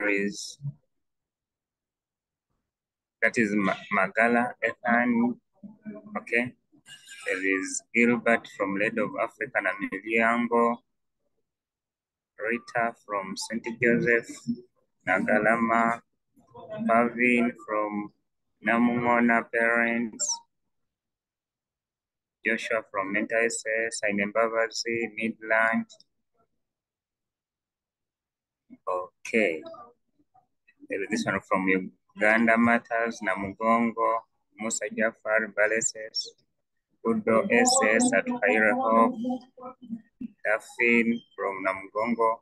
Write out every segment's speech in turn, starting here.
is Magala Ethan. Okay. There is Gilbert from Led of Africa, Namiliango. Rita from St. Joseph, Nagalama. Pavin from Namungona Parents. Joshua from Mental SS, Ainembavazi, Midland. Okay. There is this one from Uganda Matters, Namugongo, Musa Jafar, Baleses, Udo SS at Kaira Hope, Dafin from Namugongo.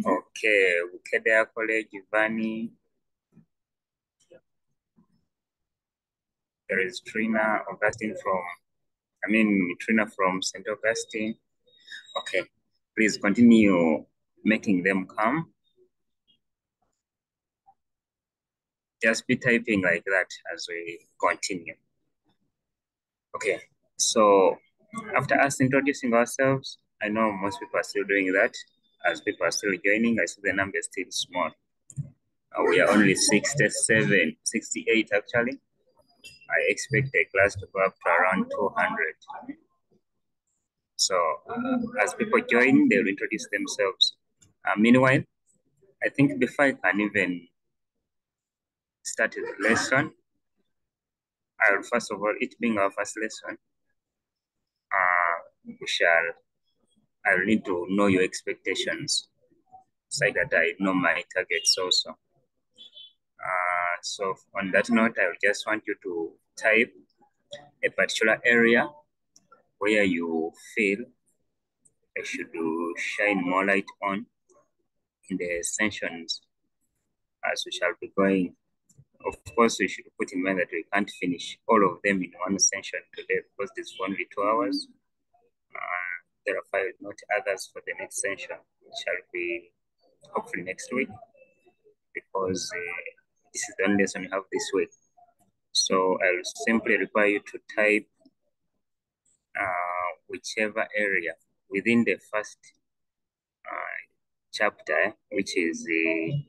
Okay, Ukedea College, Ivani. There is Trina from St. Augustine. Okay, please continue making them come. Just be typing like that as we continue. Okay, so after us introducing ourselves, I know most people are still doing that. As people are still joining, I see the number is still small. We are only 67, 68 actually. I expect a class to go up to around 200. So as people join, they'll introduce themselves. Meanwhile, I think before I can even start the lesson, I'll first of all, it being our first lesson, I'll need to know your expectations so that I know my targets also. So on that note, I just want you to type a particular area where you feel I should shine more light on in the sessions as we shall be going. Of course, we should put in mind that we can't finish all of them in one session today because it's only 2 hours. There are 5 not others for the next session, which shall be hopefully next week, because this is the only lesson you have this week. So I'll simply require you to type whichever area within the first chapter, which is the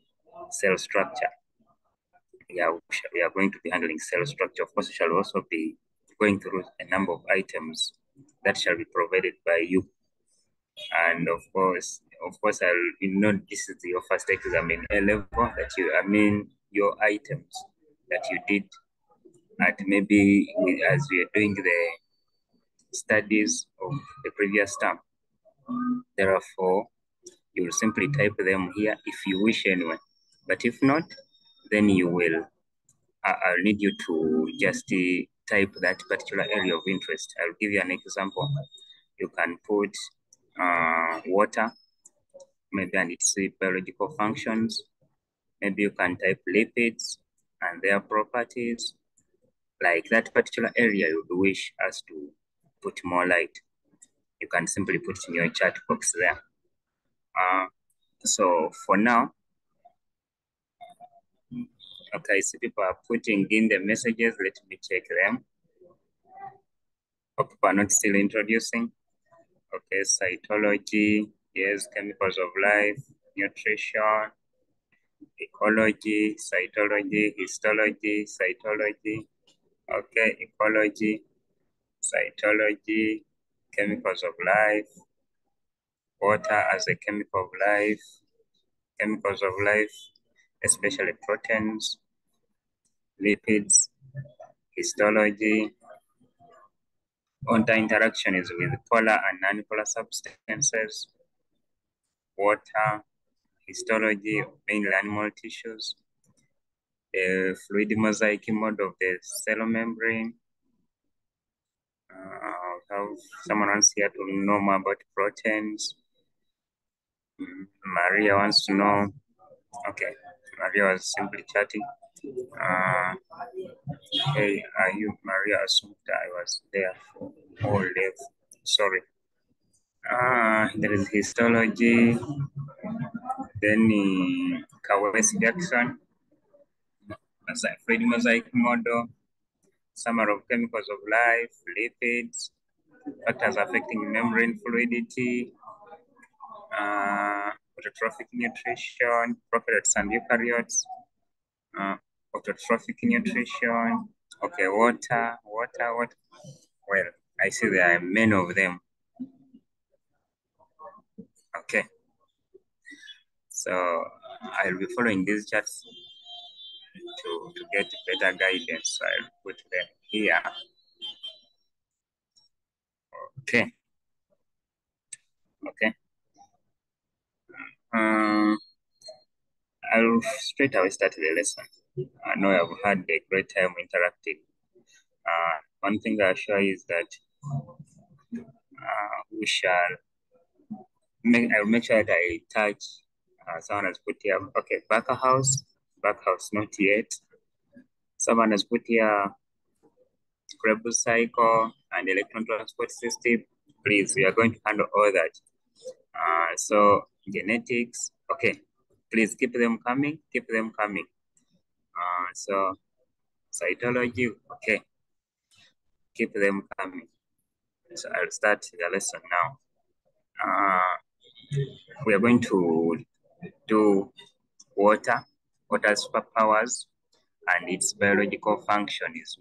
cell structure. Yeah, we are going to be handling cell structure. Of course, we shall also be going through a number of items that shall be provided by you. And of course, this is your first exam in A level your items that you did at maybe as we are doing the studies of the previous term. Therefore, you will simply type them here if you wish anyway. But if not, then you will, I'll need you to just type that particular area of interest. I'll give you an example. You can put water, maybe and its biological functions. Maybe you can type lipids and their properties. Like that particular area you would wish us to put more light, you can simply put in your chat box there. So for now, okay, so people are putting in the messages. Let me check them. Hope people are not still introducing. Okay, cytology, yes, chemicals of life, nutrition, ecology, cytology, histology, cytology. Okay, ecology, cytology, chemicals of life, water as a chemical of life, chemicals of life, especially proteins, lipids, histology. Interaction is with polar and non-polar substances, water, histology, mainly animal tissues, the fluid mosaic mode of the cell membrane. Have someone else here to know more about proteins. Maria wants to know. Okay, Maria was simply chatting. Hey, are you Maria? Assumed I was there for all day. Sorry. There is histology. Then Kawes Jackson, fluid mosaic model, summary of chemicals of life, lipids, factors affecting membrane fluidity, autotrophic nutrition, prokaryotes and eukaryotes, autotrophic nutrition, okay, water. Well, I see there are many of them. Okay. So I'll be following these charts to get better guidance. So I'll put them here. Okay. Okay. I'll straight away start the lesson. I know I've had a great time interacting. One thing I'll show is that we shall I'll make sure that I touch someone has put here, okay, back house, not yet. Someone has put here Krebs cycle and electron transport system. Please, we are going to handle all that. So genetics, okay, please keep them coming. So cytology, okay, keep them coming. So I'll start the lesson now. We are going to do water's superpowers and its biological function is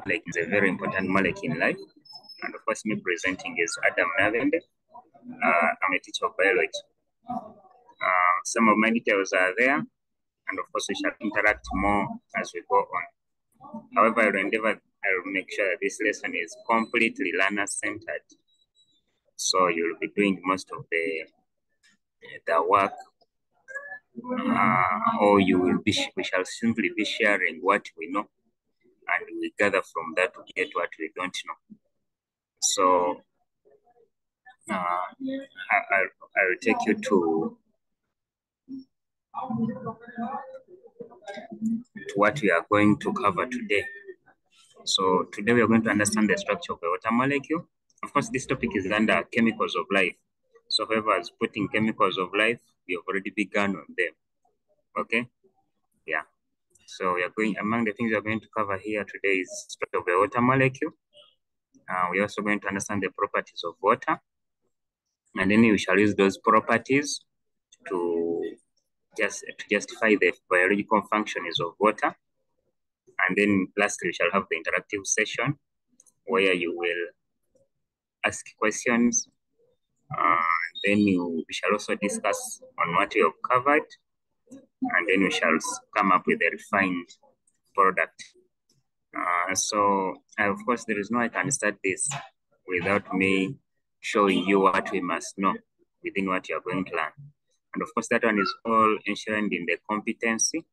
like it's a very important molecule in life. And of course, me presenting is Adam Nabende. I'm a teacher of biology. Some of my details are there, and of course, we shall interact more as we go on. However, I'll make sure that this lesson is completely learner-centered. So you'll be doing most of the work, or we shall simply be sharing what we know, and we gather from that to get what we don't know. So I'll take you to what we are going to cover today. So today we are going to understand the structure of the water molecule. Of course, this topic is under chemicals of life. So whoever is putting chemicals of life, we have already begun on them. Okay? Yeah. So we are going, among the things we are going to cover here today is structure of the water molecule. We're also going to understand the properties of water. And then we shall use those properties to justify the biological functions of water. And then lastly, we shall have the interactive session where you will ask questions. Then we shall also discuss on what we have covered. And then we shall come up with a refined product. So of course, there is no way I can start this without me showing you what we must know within what you are going to learn. And of course, that one is all enshrined in the competency,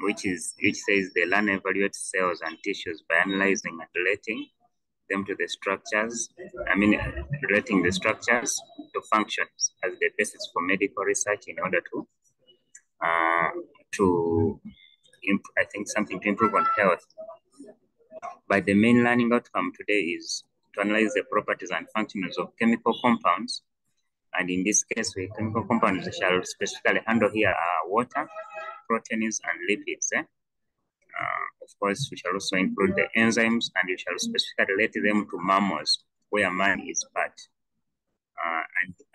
which says the learner evaluates cells and tissues by analyzing and relating them to the structures. Relating the structures to functions as the basis for medical research in order to improve on health. But the main learning outcome today is to analyze the properties and functions of chemical compounds. And in this case, chemical compounds shall specifically handle here are water, proteins, and lipids. Of course, we shall also include the enzymes, and we shall specifically relate them to mammals, where man is part.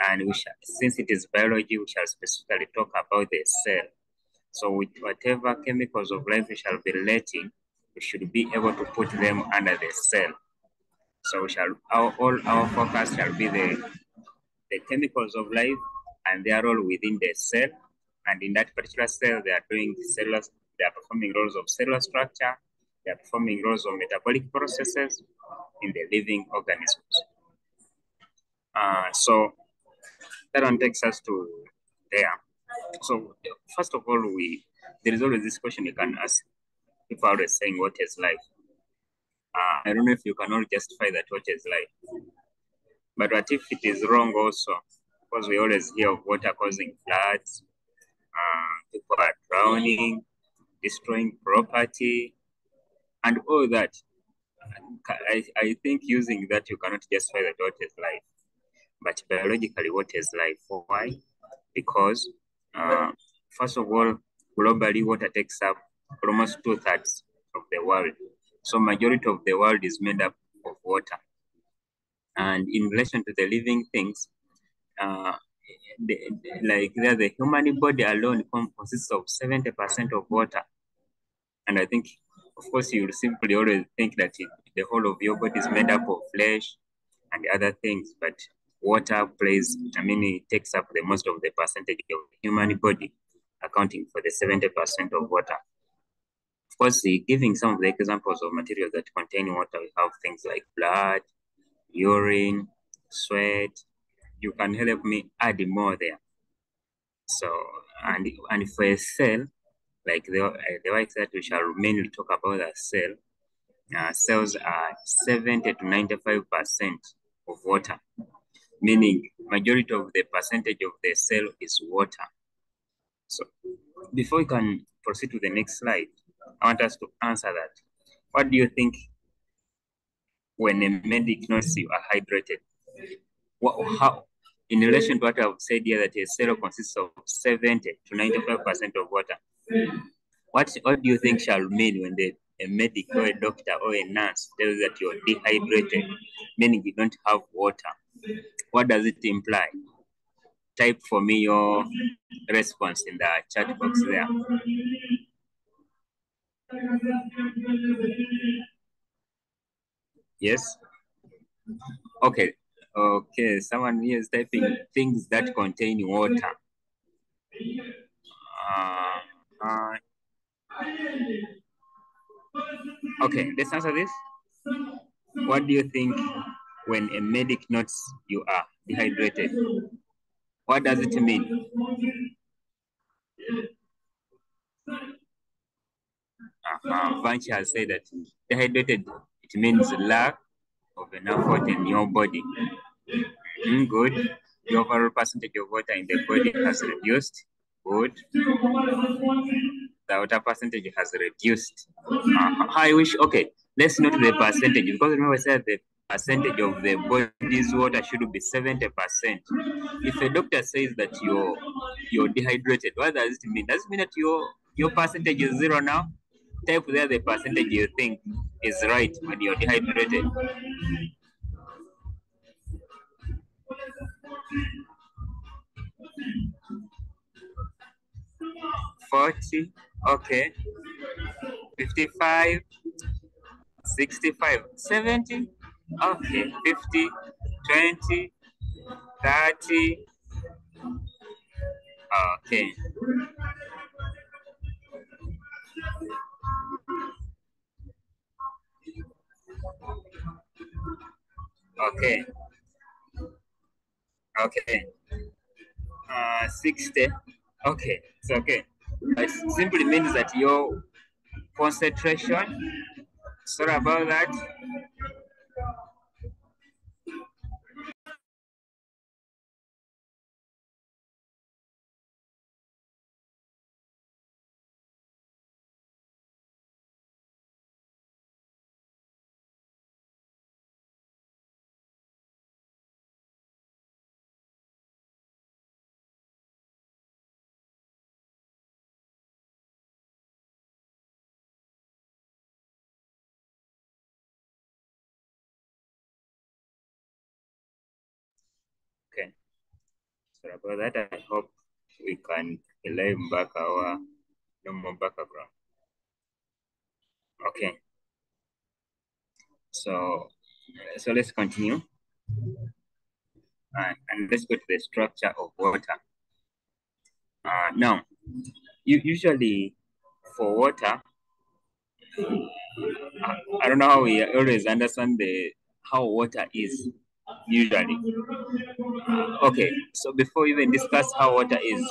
And we shall, since it is biology, we shall specifically talk about the cell. So with whatever chemicals of life we shall be relating, we should be able to put them under the cell. So we shall all our focus shall be the chemicals of life, and they are all within the cell. And in that particular cell, they are performing roles of cellular structure, they are performing roles of metabolic processes in the living organisms. So that one takes us to there. So first of all, there is always this question you can ask. People are always saying, what is life? I don't know if you can all justify that what is life. But what if it is wrong also? Because we always hear of water causing floods, people are drowning, destroying property, and all that. I think using that you cannot justify that what is life. But biologically, what is life? Why? because first of all, globally, water takes up almost 2/3 of the world. So majority of the world is made up of water. And in relation to the living things, the human body alone consists of 70% of water. And I think, of course, you will simply always think that the whole of your body is made up of flesh and other things, but water it takes up the most of the percentage of the human body, accounting for the 70% of water. Of course, giving some of the examples of materials that contain water, we have things like blood, urine, sweat. You can help me add more there. So, and for a cell, like the way that we shall mainly talk about a cell, cells are 70 to 95% of water, meaning majority of the percentage of the cell is water. So before we can proceed to the next slide, I want us to answer that. What do you think when a medic knows you are hydrated? How, in relation to what I've said here, that a cell consists of 70 to 95% of water, what do you think shall mean when a medic or a doctor or a nurse tells that you're dehydrated, meaning you don't have water? What does it imply? Type for me your response in the chat box there. Yes? Okay. Okay, someone here is typing things that contain water. Okay, let's answer this. What do you think when a medic notes you are dehydrated? What does it mean? Vanchi has said that dehydrated, it means lack of enough water in your body. Good. The overall percentage of water in the body has reduced. Good. The water percentage has reduced. I wish, okay, let's note the percentage, because remember I said the percentage of the body's water should be 70%. If a doctor says that you're dehydrated, what does it mean? Does it mean that your percentage is 0 now? Type there the percentage you think is right when you're dehydrated. 40, okay. 55, 65, 70, okay. 50, 20, 30, okay. Okay. Okay. 60. Okay. It's okay. It simply means that your concentration, sorry about that. Okay. Sorry about that. I hope we can live back our normal background. Okay. So let's continue. And let's go to the structure of water. Now, usually for water, I don't know how we always understand how water is usually. Okay, so before we even discuss how water is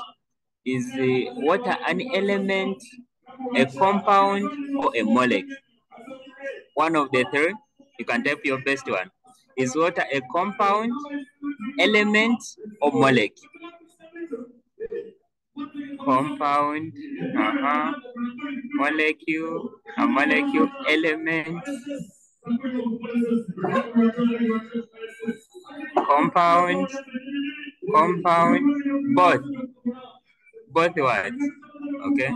water an element, a compound, or a molecule? One of the three. You can type your best one. Is water a compound, element, or molecule? Compound, molecule, a molecule, element, compound, both. both words. Okay.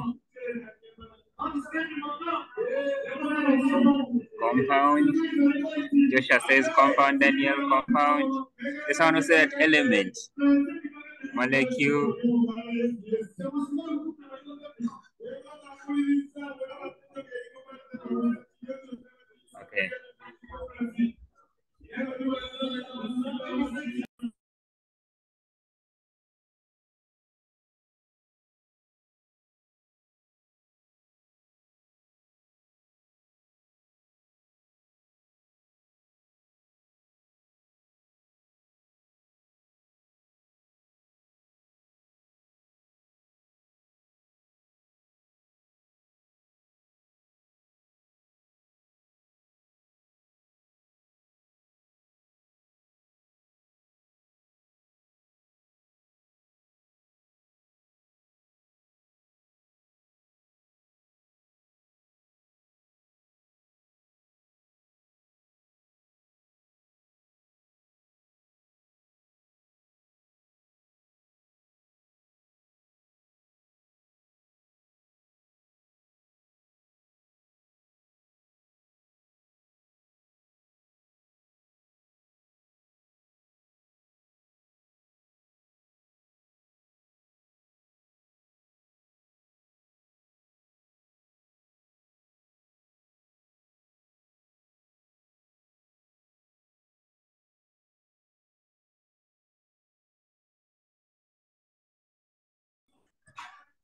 Compound. Joshua says compound. Daniel, compound. This one will say element. Molecule. Okay.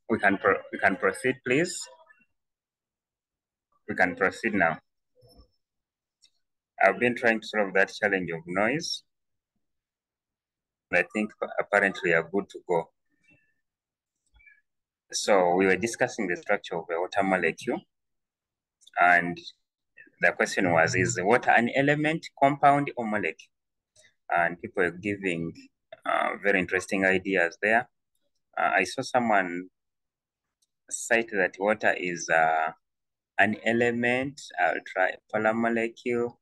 We can proceed, please. We can proceed now. I've been trying to solve that challenge of noise. I think apparently are good to go. So we were discussing the structure of a water molecule, and the question was, is water an element, compound, or molecule? And people are giving very interesting ideas there. I saw someone cite that water is an element. I'll try polar molecule.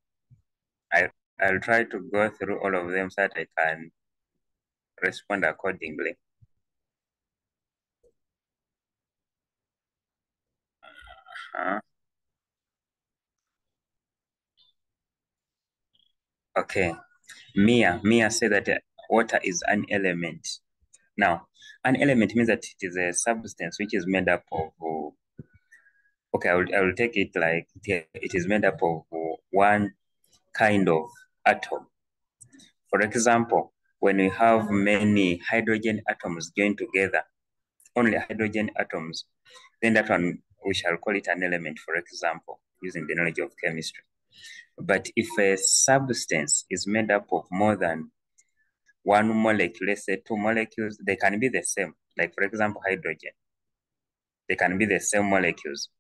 I'll try to go through all of them so that I can respond accordingly. Okay, Mia said that water is an element. Now, an element means that it is a substance which is made up of, okay, I will take it like it is made up of one kind of atom. For example, when we have many hydrogen atoms joined together, only hydrogen atoms, then that one, we shall call it an element, for example, using the knowledge of chemistry. But if a substance is made up of more than one molecule, let's say two molecules, they can be the same. Like, for example, hydrogen, they can be the same molecules.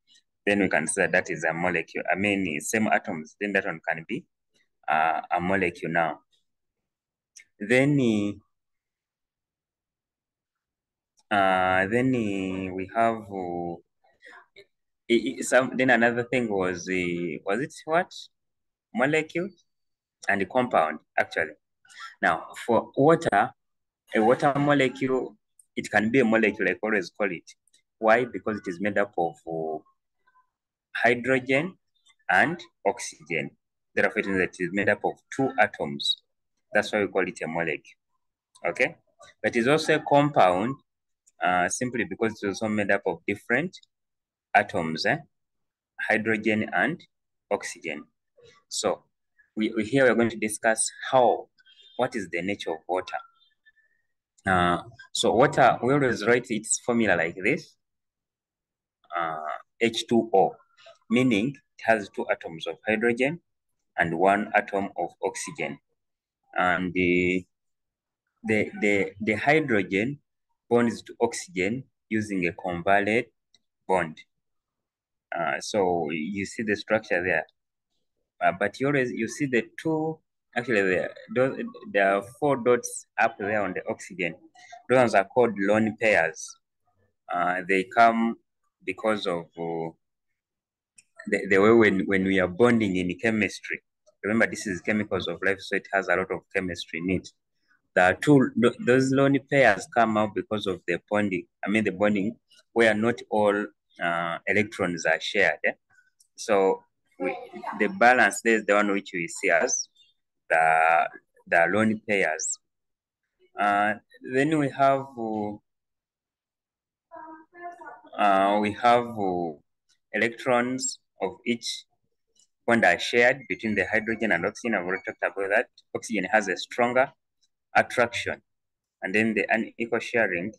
Then we can say that is a molecule. I mean, same atoms, then that one can be a molecule now. Then we have then another thing was it what? Molecule and compound, actually. Now, for water, a water molecule, it can be a molecule, I always call it. Why? Because it is made up of hydrogen and oxygen. Therefore, it is made up of two atoms. That's why we call it a molecule. Okay? But it's also a compound simply because it's also made up of different atoms, hydrogen and oxygen. So here we're going to discuss what is the nature of water. So water, we always write its formula like this, H2O, meaning it has two atoms of hydrogen and one atom of oxygen. And the hydrogen bonds to oxygen using a covalent bond. So you see the structure there. But you see the two, actually there are four dots up there on the oxygen. Those ones are called lone pairs. They come because of the way when we are bonding in chemistry. Remember, this is chemicals of life, so it has a lot of chemistry in it. those lone pairs come out because of the bonding. The bonding where not all electrons are shared. So the balance there is the one which we see as the lone pairs. Then we have electrons of each bond are shared between the hydrogen and oxygen. I've already talked about that. Oxygen has a stronger attraction, and then the unequal sharing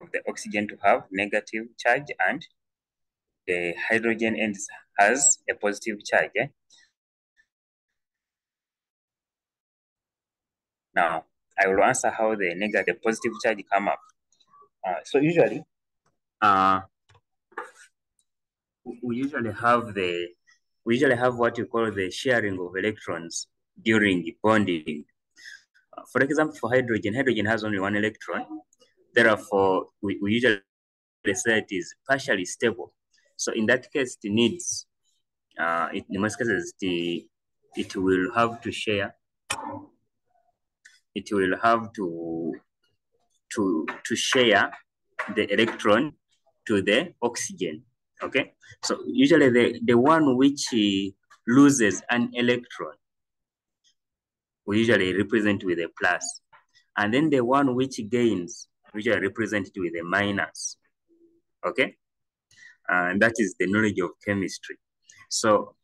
of the oxygen to have negative charge, and the hydrogen ends has a positive charge. Now, I will answer how the negative positive charge come up. So usually, we usually have what you call the sharing of electrons during bonding. For example, for hydrogen has only one electron. Therefore, we usually say it is partially stable. So in that case, it needs, in most cases, it will have to share. It will have to share the electron to the oxygen. Okay, so usually the one which loses an electron we usually represent with a plus, and then the one which gains usually represented with a minus. Okay, and that is the knowledge of chemistry. So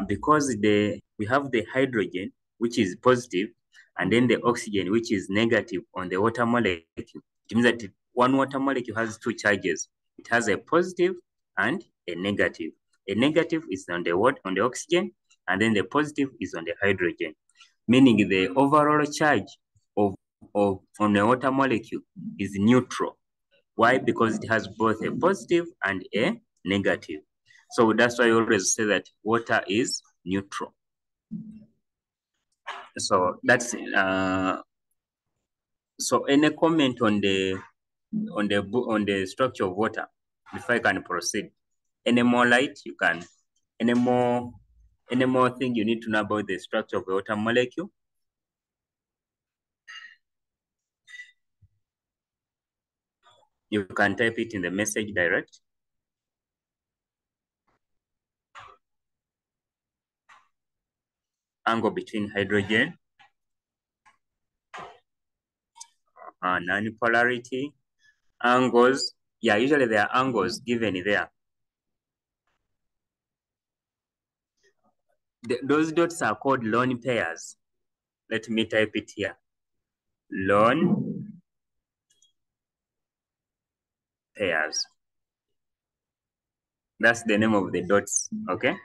because we have the hydrogen which is positive, and then the oxygen which is negative on the water molecule, it means that one water molecule has two charges. It has a positive and a negative. A negative is on the oxygen, and then the positive is on the hydrogen, meaning the overall charge of on a water molecule is neutral. Why? Because it has both a positive and a negative. So that's why I always say that water is neutral. So that's so any comment on the structure of water before I can proceed? Any more light you can? Any more thing you need to know about the structure of the water molecule? You can type it in the message direct. Angle between hydrogen, non-polarity, angles. Yeah, usually there are angles given there. Those dots are called lone pairs. Let me type it here. Lone pairs. That's the name of the dots, okay?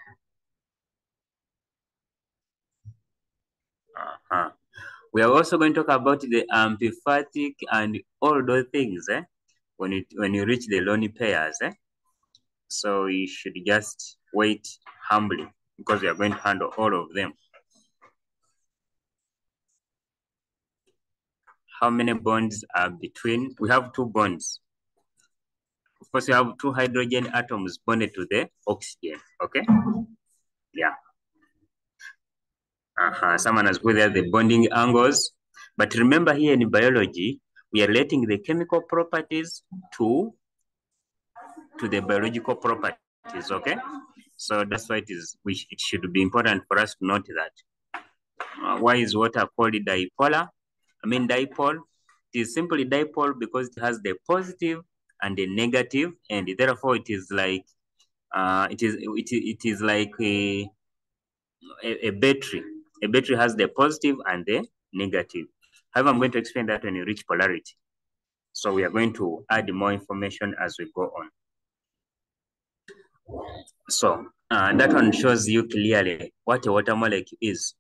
We are also going to talk about the amphipathic and all those things when you reach the lone pairs. So you should just wait humbly because we are going to handle all of them. How many bonds are between? We have two bonds. Of course, you have two hydrogen atoms bonded to the oxygen, okay? Yeah. Someone has put there the bonding angles. But remember here in biology, we are relating the chemical properties to the biological properties, okay? So that's why it should be important for us to note that. Why is water called dipolar? Dipole. It is simply dipole because it has the positive and the negative, and therefore it is like it is like a battery. A battery has the positive and the negative. However, I'm going to explain that when you reach polarity. So we are going to add more information as we go on. So that one shows you clearly what a water molecule is.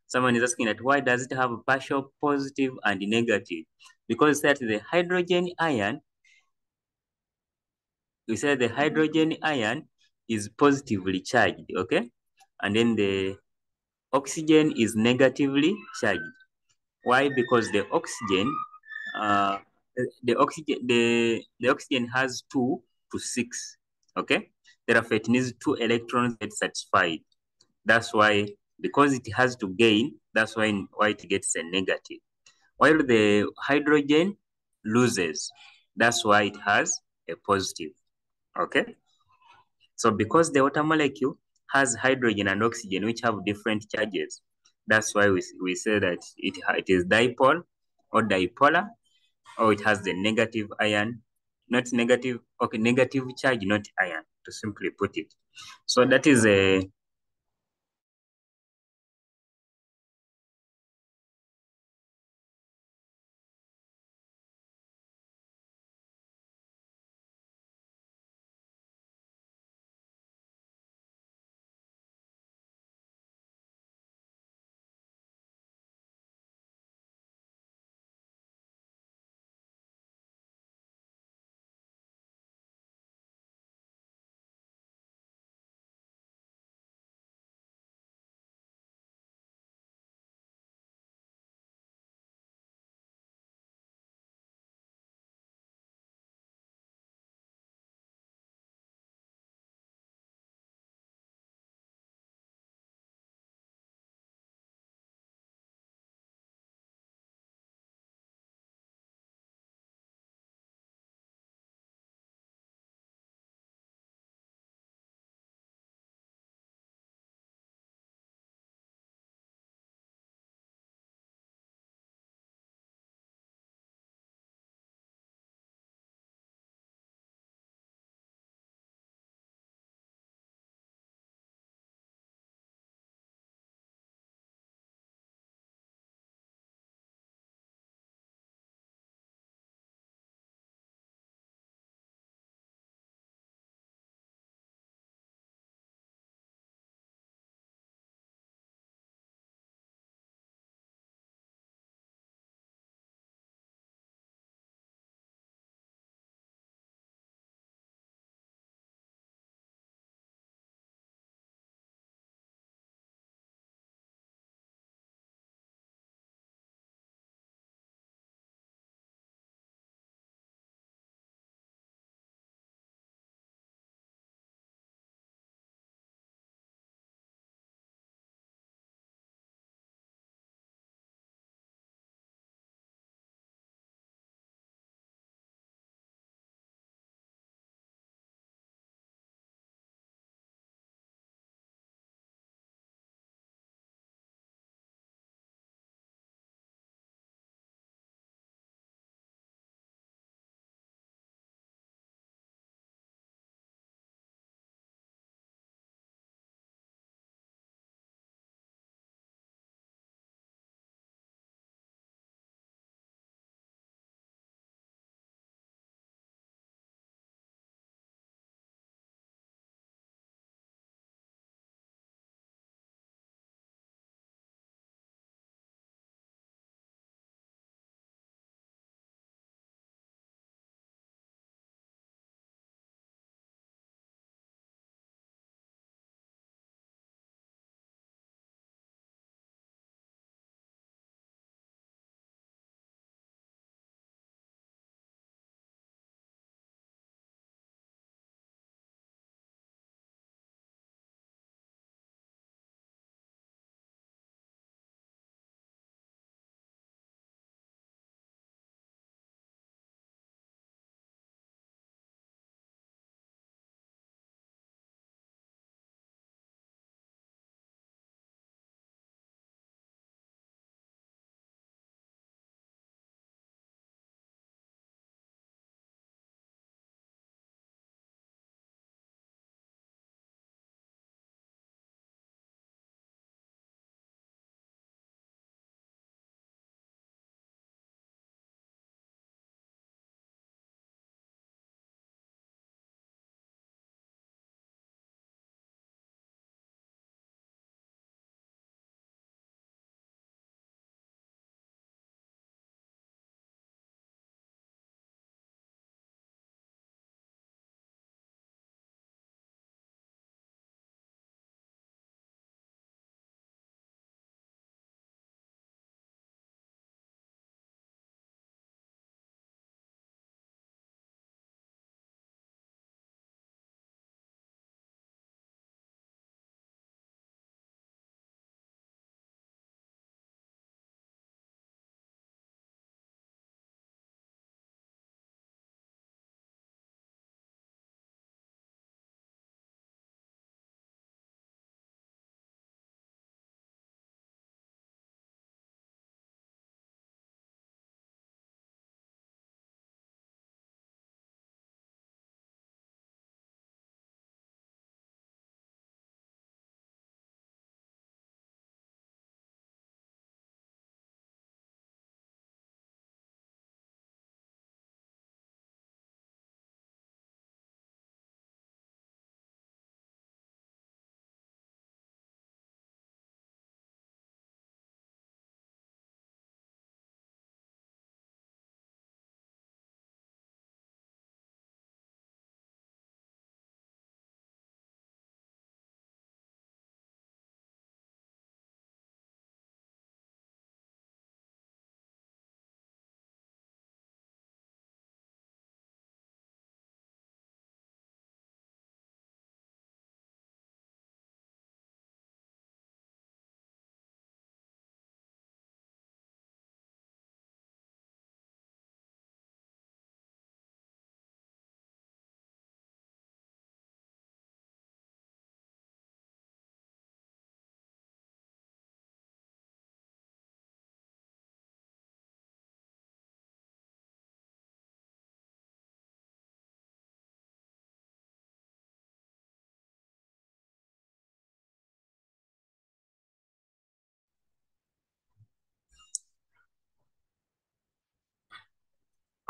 Someone is asking that why does it have a partial positive and negative? Because that the hydrogen ion, we said the hydrogen ion is positively charged, okay? And then the oxygen is negatively charged. Why? Because the oxygen has 2 to 6, okay? Therefore, it needs 2 electrons to get satisfied. That's why because it has to gain, that's why it gets a negative. While the hydrogen loses, that's why it has a positive. Okay? So because the water molecule has hydrogen and oxygen which have different charges, that's why we say that it is dipole or dipolar, or it has the negative ion, not negative, okay, negative charge, not ion, to simply put it. So that is a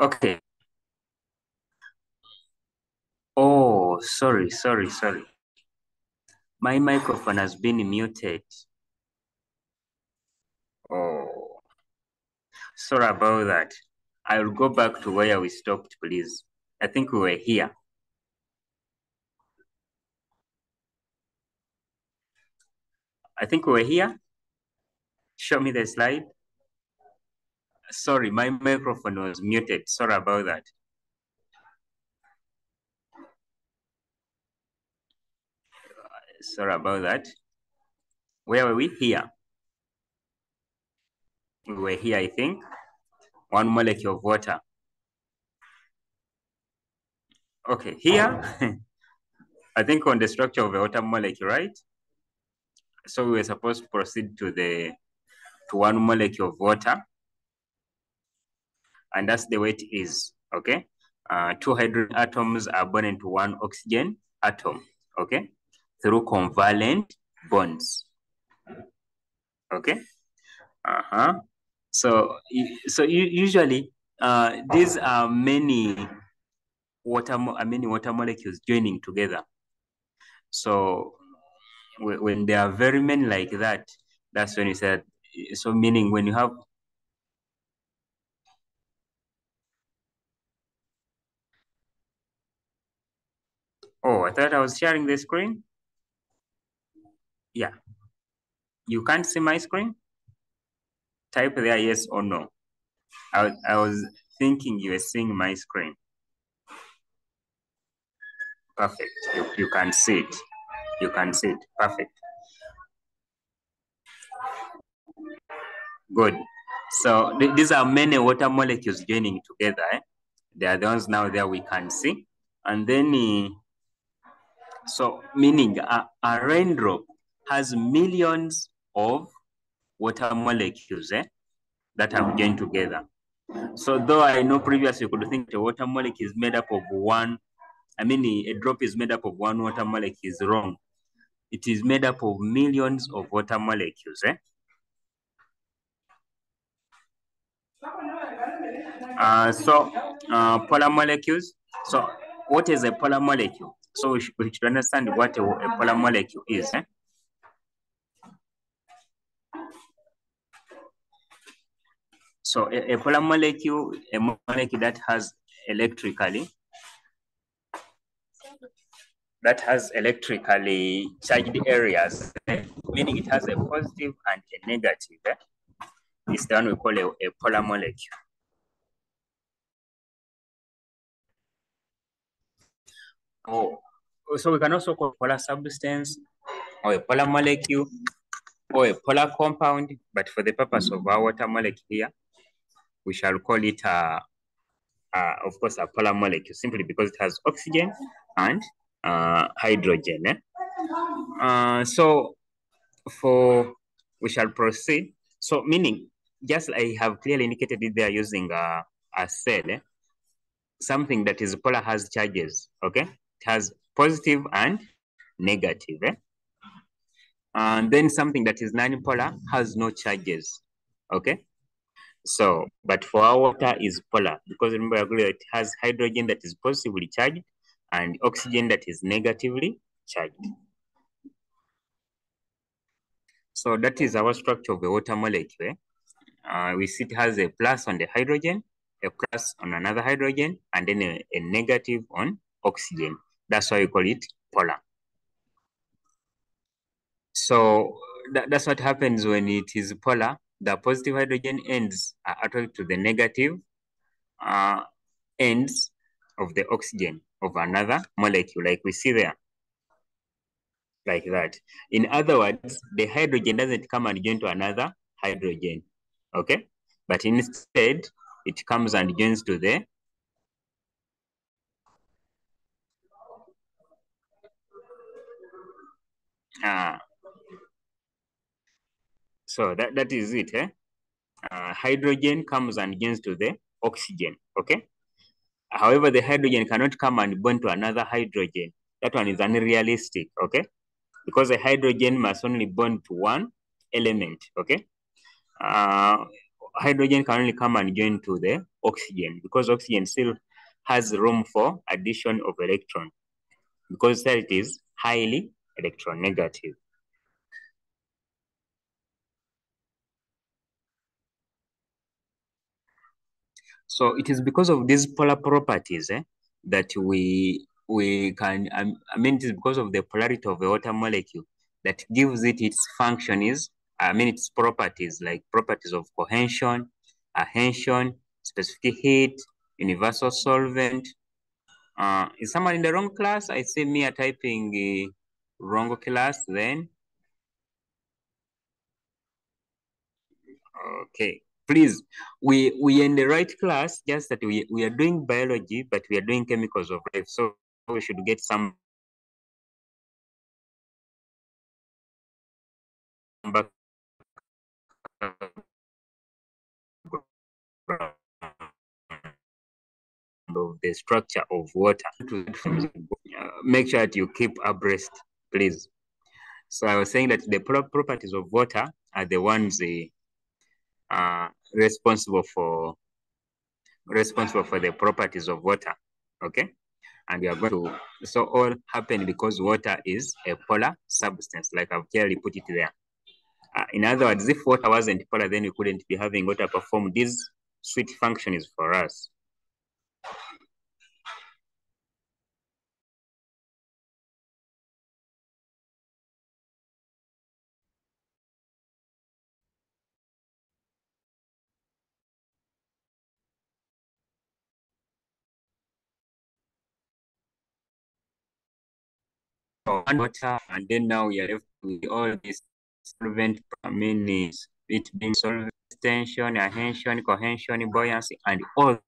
Okay. Oh, sorry. My microphone has been muted. Oh, sorry about that. I'll go back to where we stopped, please. I think we were here. I think we were here. Show me the slide. Sorry, my microphone was muted. Sorry about that. Sorry about that. Where were we? Here. We were here, I think. One molecule of water. Okay, here. I think on the structure of a water molecule, right? So we were supposed to proceed to one molecule of water. And that's the way it is, okay? Two hydrogen atoms are bound into one oxygen atom, okay? Through covalent bonds, okay? So usually these are many water molecules joining together. So when there are very many like that, that's when you said, so meaning when you have, oh, I thought I was sharing the screen. Yeah. You can't see my screen? Type there yes or no. I was thinking you were seeing my screen. Perfect. You can see it. You can see it. Perfect. Good. So these are many water molecules joining together. They are the ones now there we can see. And then, so meaning a raindrop has millions of water molecules that have joined together. So though I know previously you could think the water molecule is made up of one, a drop is made up of one water molecule is wrong. It is made up of millions of water molecules. Polar molecules. So what is a polar molecule? So we should understand what a polar molecule is. So a polar molecule, a molecule that has electrically charged areas, meaning it has a positive and a negative. This one we call a polar molecule. Oh, so we can also call polar substance or a polar molecule or a polar compound, but for the purpose of our water molecule here, we shall call it, of course, a polar molecule, simply because it has oxygen and hydrogen. So we shall proceed. So meaning, just I have clearly indicated it there using a cell, something that is polar has charges, okay? It has positive and negative. And then something that is non-polar has no charges, okay? So, but for our water is polar, because remember it has hydrogen that is positively charged and oxygen that is negatively charged. So that is our structure of the water molecule. We see it has a plus on the hydrogen, a plus on another hydrogen, and then a negative on oxygen. That's why we call it polar. So that's what happens when it is polar. The positive hydrogen ends are attracted to the negative ends of the oxygen of another molecule, like we see there, like that. In other words, the hydrogen doesn't come and join to another hydrogen, okay? But instead, it comes and joins to the so that is it. Hydrogen comes and joins to the oxygen, okay? However, the hydrogen cannot come and bond to another hydrogen. That one is unrealistic, okay? Because the hydrogen must only bond to one element, okay? hydrogen can only come and join to the oxygen because oxygen still has room for addition of electron because that it is highly electronegative. So it is because of these polar properties that we can, I mean, it is because of the polarity of the water molecule that gives it its function is, I mean, its properties, like properties of cohesion, adhesion, specific heat, universal solvent. Is someone in the wrong class? I see me typing wrong class then. Okay, please, we in the right class, just that we are doing biology, but we are doing chemicals of life. So we should get some background of the structure of water. Make sure that you keep abreast, please. So I was saying that the properties of water are the ones responsible for the properties of water. Okay, and we are going to, so all happen because water is a polar substance, like I've clearly put it there. In other words, if water wasn't polar, then we couldn't be having water perform these sweet functions for us. And water, and then now we are left with all these solvent, I mean, it being solvent, tension, adhesion, cohesion, buoyancy, and all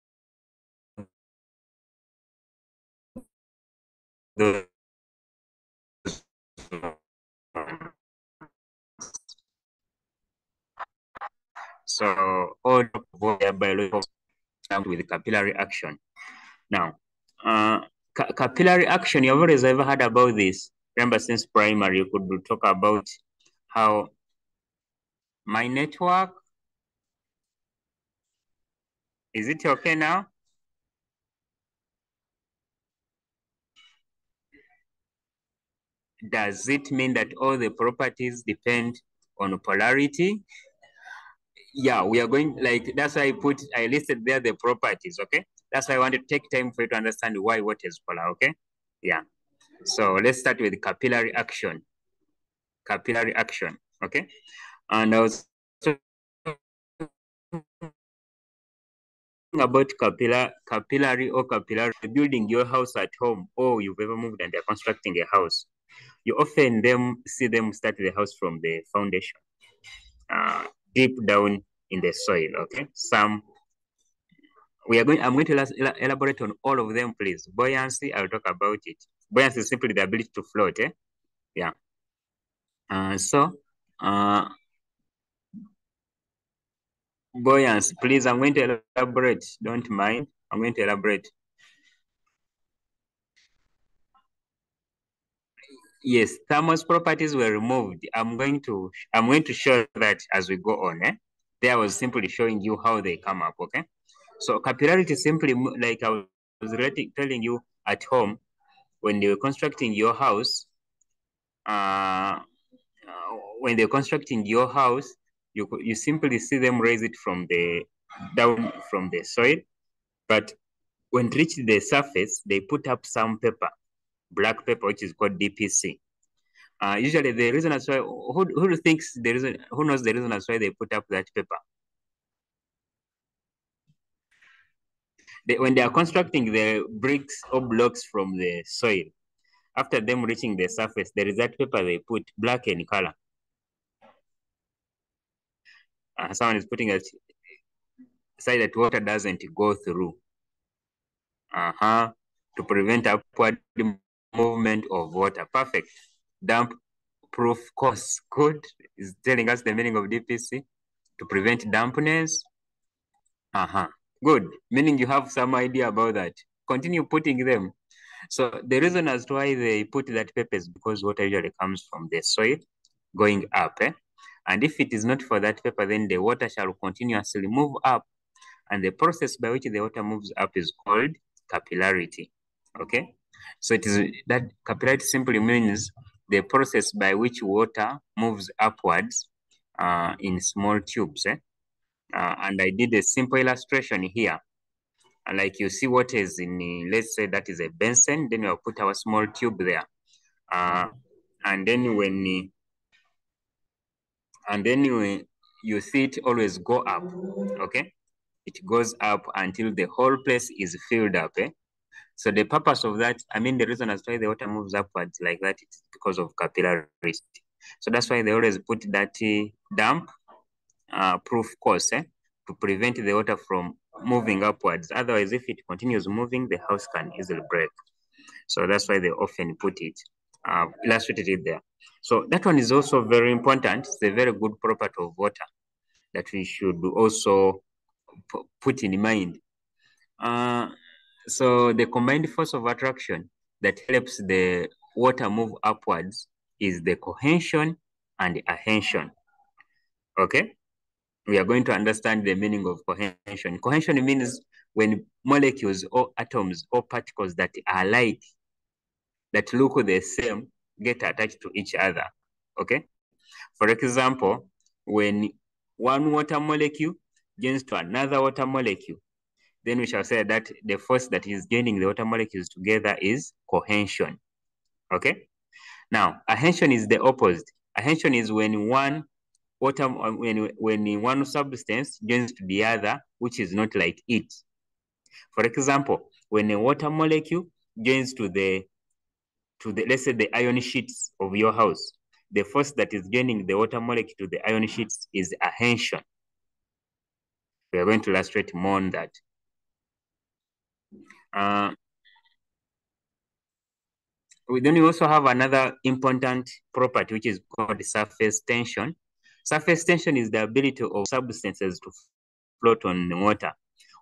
those. So all biological with capillary action. Now, capillary action, you've always ever heard about this. Remember, since primary, you could talk about how my network, is it okay now? Does it mean that all the properties depend on polarity? Yeah, we are going, like, that's why I listed there the properties, okay? That's why I want to take time for you to understand why water is polar, okay? Yeah. So let's start with capillary action. Capillary action, okay? And I was talking about capillary building your house at home, or you've ever moved and they're constructing a house. You often see them start the house from the foundation, deep down in the soil, okay? I'm going to elaborate on all of them, please. Buoyancy, I'll talk about it. Buoyancy is simply the ability to float, Yeah. Buoyancy, please, I'm going to elaborate. Don't mind. I'm going to elaborate. Yes, thermos properties were removed. I'm going to show that as we go on. There I was simply showing you how they come up. Okay. So capillarity simply, like I was telling you at home when they were constructing your house. When they're constructing your house, you simply see them raise it from the down from the soil, but when it reaches the surface, they put up some paper, black paper, which is called DPC. Usually the reason as why, who thinks the reason, who knows the reason as why they put up that paper? When they are constructing the bricks or blocks from the soil, after them reaching the surface, there is that paper they put, black in color. Someone is putting it so that water doesn't go through. To prevent upward movement of water. Perfect. Damp proof course. Good. Is telling us the meaning of DPC. To prevent dampness. Good. Meaning you have some idea about that. Continue putting them. So the reason as to why they put that paper is because water usually comes from the soil going up. And if it is not for that paper, then the water shall continuously move up. And the process by which the water moves up is called capillarity. Okay? So it is that capillarity simply means the process by which water moves upwards in small tubes. And I did a simple illustration here. And like you see what is in, let's say that is a basin, then we'll put our small tube there. And then when you see it always go up, okay? It goes up until the whole place is filled up. So the purpose of that, I mean, the reason as why the water moves upwards like that is because of capillarity. So that's why they always put that damp proof course to prevent the water from moving upwards. Otherwise, if it continues moving, the house can easily break. So that's why they often put it, illustrated it there. So that one is also very important. It's a very good property of water that we should also put in mind. So the combined force of attraction that helps the water move upwards is the cohesion and adhesion. Okay? We are going to understand the meaning of cohesion. Cohesion means when molecules or atoms or particles that are like, that look the same, get attached to each other. Okay? For example, when one water molecule joins to another water molecule, then we shall say that the force that is joining the water molecules together is cohesion. Okay? Now, adhesion is the opposite. Adhesion is when one water, when one substance joins to the other, which is not like it. For example, when a water molecule joins to the let's say the iron sheets of your house, the force that is joining the water molecule to the iron sheets is adhesion. We are going to illustrate more on that. Then we also have another important property, which is called surface tension. Surface tension is the ability of substances to float on the water.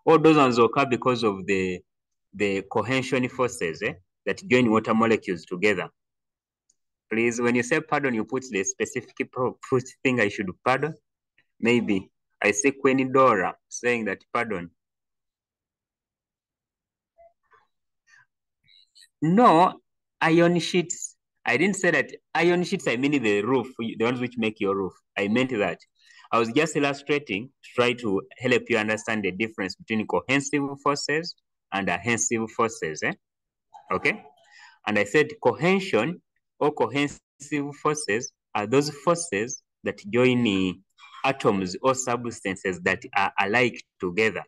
All those ones occur because of the cohesion forces that join water molecules together. Please, when you say pardon, you put the specific thing I should pardon. Maybe I say Queen Dora saying that pardon. No, iron sheets. I didn't say that iron sheets, I mean the roof, the ones which make your roof. I meant that. I was just illustrating to try to help you understand the difference between cohesive forces and adhesive forces. Okay? And I said cohesion or cohesive forces are those forces that join atoms or substances that are alike together.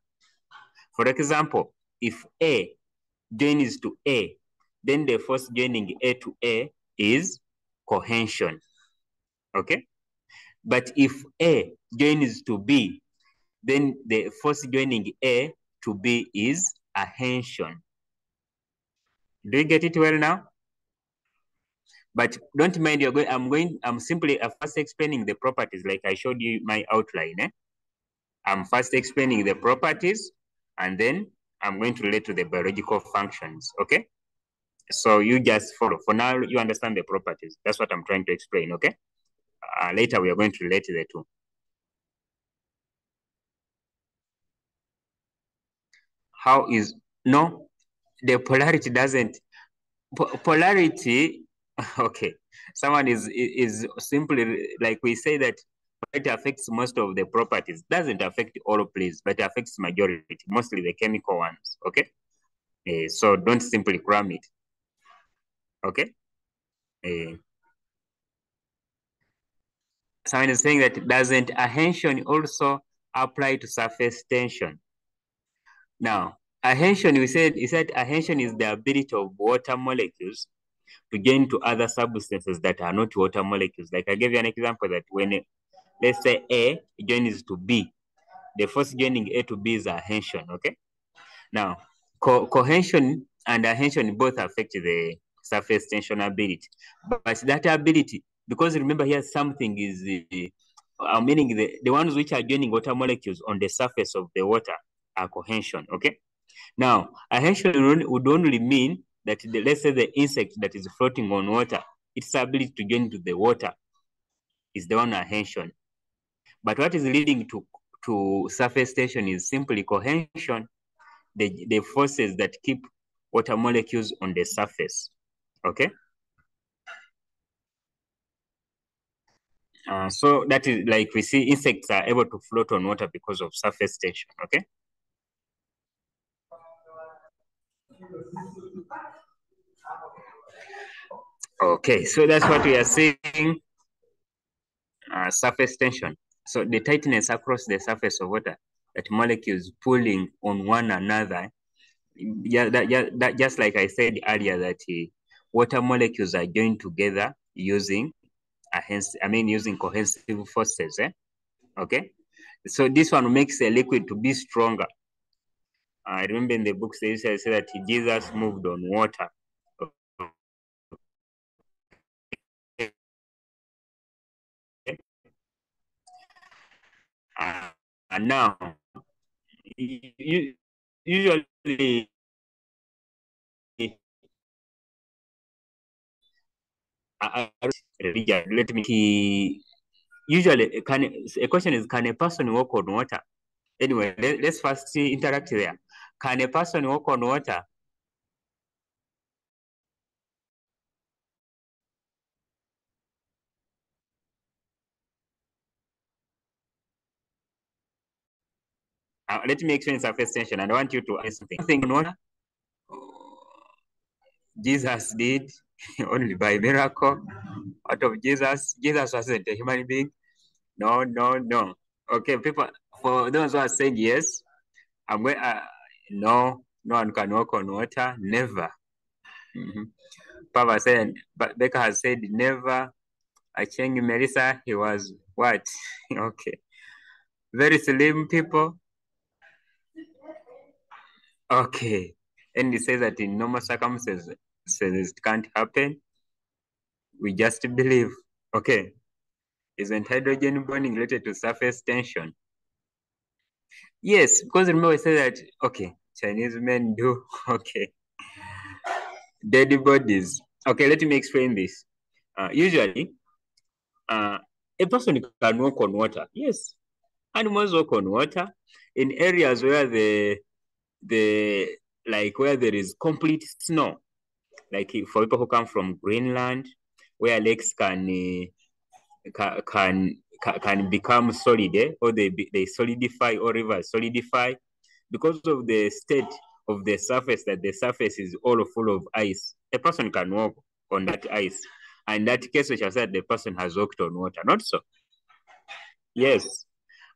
For example, if A joins to A, then the force joining A to A is cohesion. Okay? But if A joins to B, then the force joining A to B is adhesion. Do you get it well now? But don't mind, I'm simply first explaining the properties like I showed you my outline. I'm first explaining the properties and then I'm going to relate to the biological functions, okay? So you just follow. For now, you understand the properties. That's what I'm trying to explain, okay? Later, we are going to relate to the two. How is, no, the polarity doesn't, polarity, okay. Someone is simply, like we say that it affects most of the properties. Doesn't affect all, please, but it affects majority, mostly the chemical ones, okay? So don't simply cram it, okay? Someone is saying that doesn't adhesion also apply to surface tension? Now, adhesion, he said adhesion is the ability of water molecules to join to other substances that are not water molecules. Like I gave you an example that when, let's say A joins to B, the force joining A to B is adhesion, okay? Now, cohesion and adhesion both affect the surface tension ability. But that ability, because remember here something is, meaning the ones which are joining water molecules on the surface of the water are cohesion, okay? Now, adhesion would only mean that, let's say the insect that is floating on water, its ability to join to the water is the one adhesion. But what is leading to surface tension is simply cohesion, the forces that keep water molecules on the surface. Okay. So that is like we see insects are able to float on water because of surface tension. Okay. Okay, so that's what we are seeing, surface tension. So the tightness across the surface of water, that molecules pulling on one another. Yeah, that just like I said earlier, that water molecules are joined together using using cohesive forces. Okay, so this one makes a liquid to be stronger. I remember in the books they used to say that Jesus moved on water. Okay. And now, usually, let me. Usually, a question is, can a person walk on water? Anyway, let's first interact there. Can a person walk on water? Let me explain surface tension, and I want you to ask something. Think on water? Jesus did only by miracle. Out of Jesus, Jesus wasn't a human being. No, no, no. Okay, people, for those who are saying yes, I'm going. No, no one can walk on water. Never. Papa said, but Becca has said never. Acheng Melissa, he was what? Okay. Very slim people. Okay. And he says that in normal circumstances, it can't happen. We just believe. Okay. Isn't hydrogen bonding related to surface tension? Yes, because remember we said that, okay, Chinese men do, okay. Dead bodies. Okay, let me explain this. Usually, a person can walk on water. Yes, animals walk on water in areas where where there is complete snow. Like for people who come from Greenland, where lakes can become solid, or they solidify, or rivers solidify because of the state of the surface, that the surface is all full of ice. A person can walk on that ice. And in that case, we shall say the person has walked on water. Not so. Yes.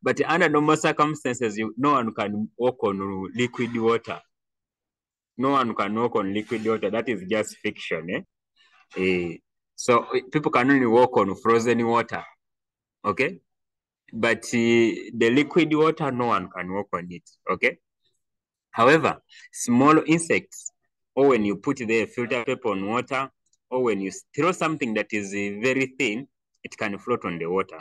But under normal circumstances, no one can walk on liquid water. No one can walk on liquid water. That is just fiction. So people can only walk on frozen water. Okay? But the liquid water, no one can walk on it. Okay? However, small insects, or when you put the filter paper on water, or when you throw something that is very thin, it can float on the water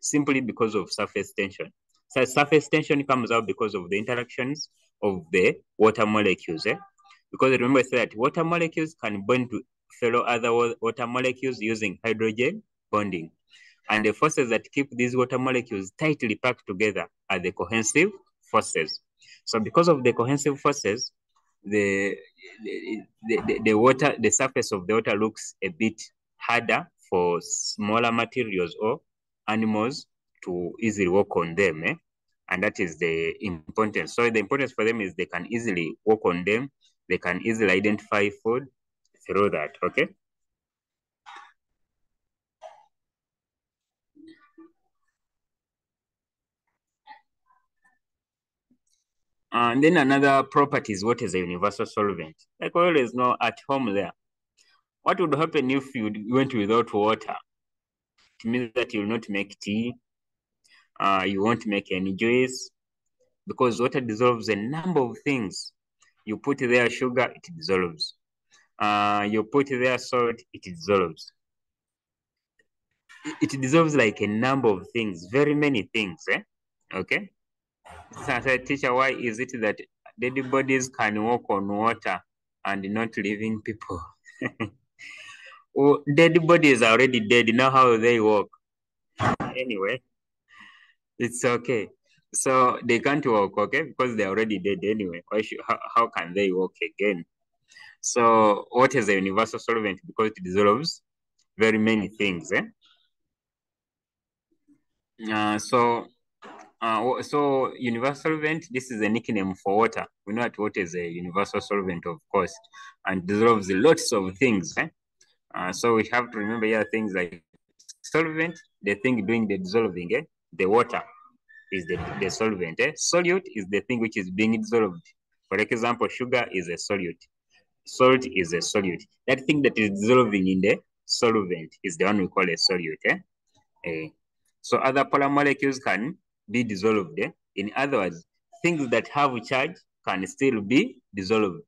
simply because of surface tension. So surface tension comes out because of the interactions of the water molecules. Because remember I said that water molecules can bond to fellow other water molecules using hydrogen bonding. And the forces that keep these water molecules tightly packed together are the cohesive forces. So because of the cohesive forces, the surface of the water looks a bit harder for smaller materials or animals to easily walk on them. And that is the importance. So the importance for them is they can easily walk on them. They can easily identify food through that. Okay. And then another property is what is a universal solvent. Like we always know at home there. What would happen if you went without water? It means that you will not make tea. You won't make any juice because water dissolves a number of things. You put there sugar, it dissolves. You put there salt, it dissolves. It dissolves like a number of things, very many things. Okay. So I said, teacher, why is it that dead bodies can walk on water and not living people? Well, dead bodies are already dead. Now how they walk? Anyway, It's okay. So they can't walk, okay, because they're already dead anyway. How can they walk again? So what is a universal solvent? Because it dissolves very many things. So universal solvent, this is a nickname for water. We know that water is a universal solvent, of course, and dissolves lots of things. So we have to remember here things like solvent, the thing doing the dissolving, the water is the solvent. Solute is the thing which is being dissolved. For example, sugar is a solute. Salt is a solute. That thing that is dissolving in the solvent is the one we call a solute. So other polar molecules can be dissolved. In other words, things that have charge can still be dissolved.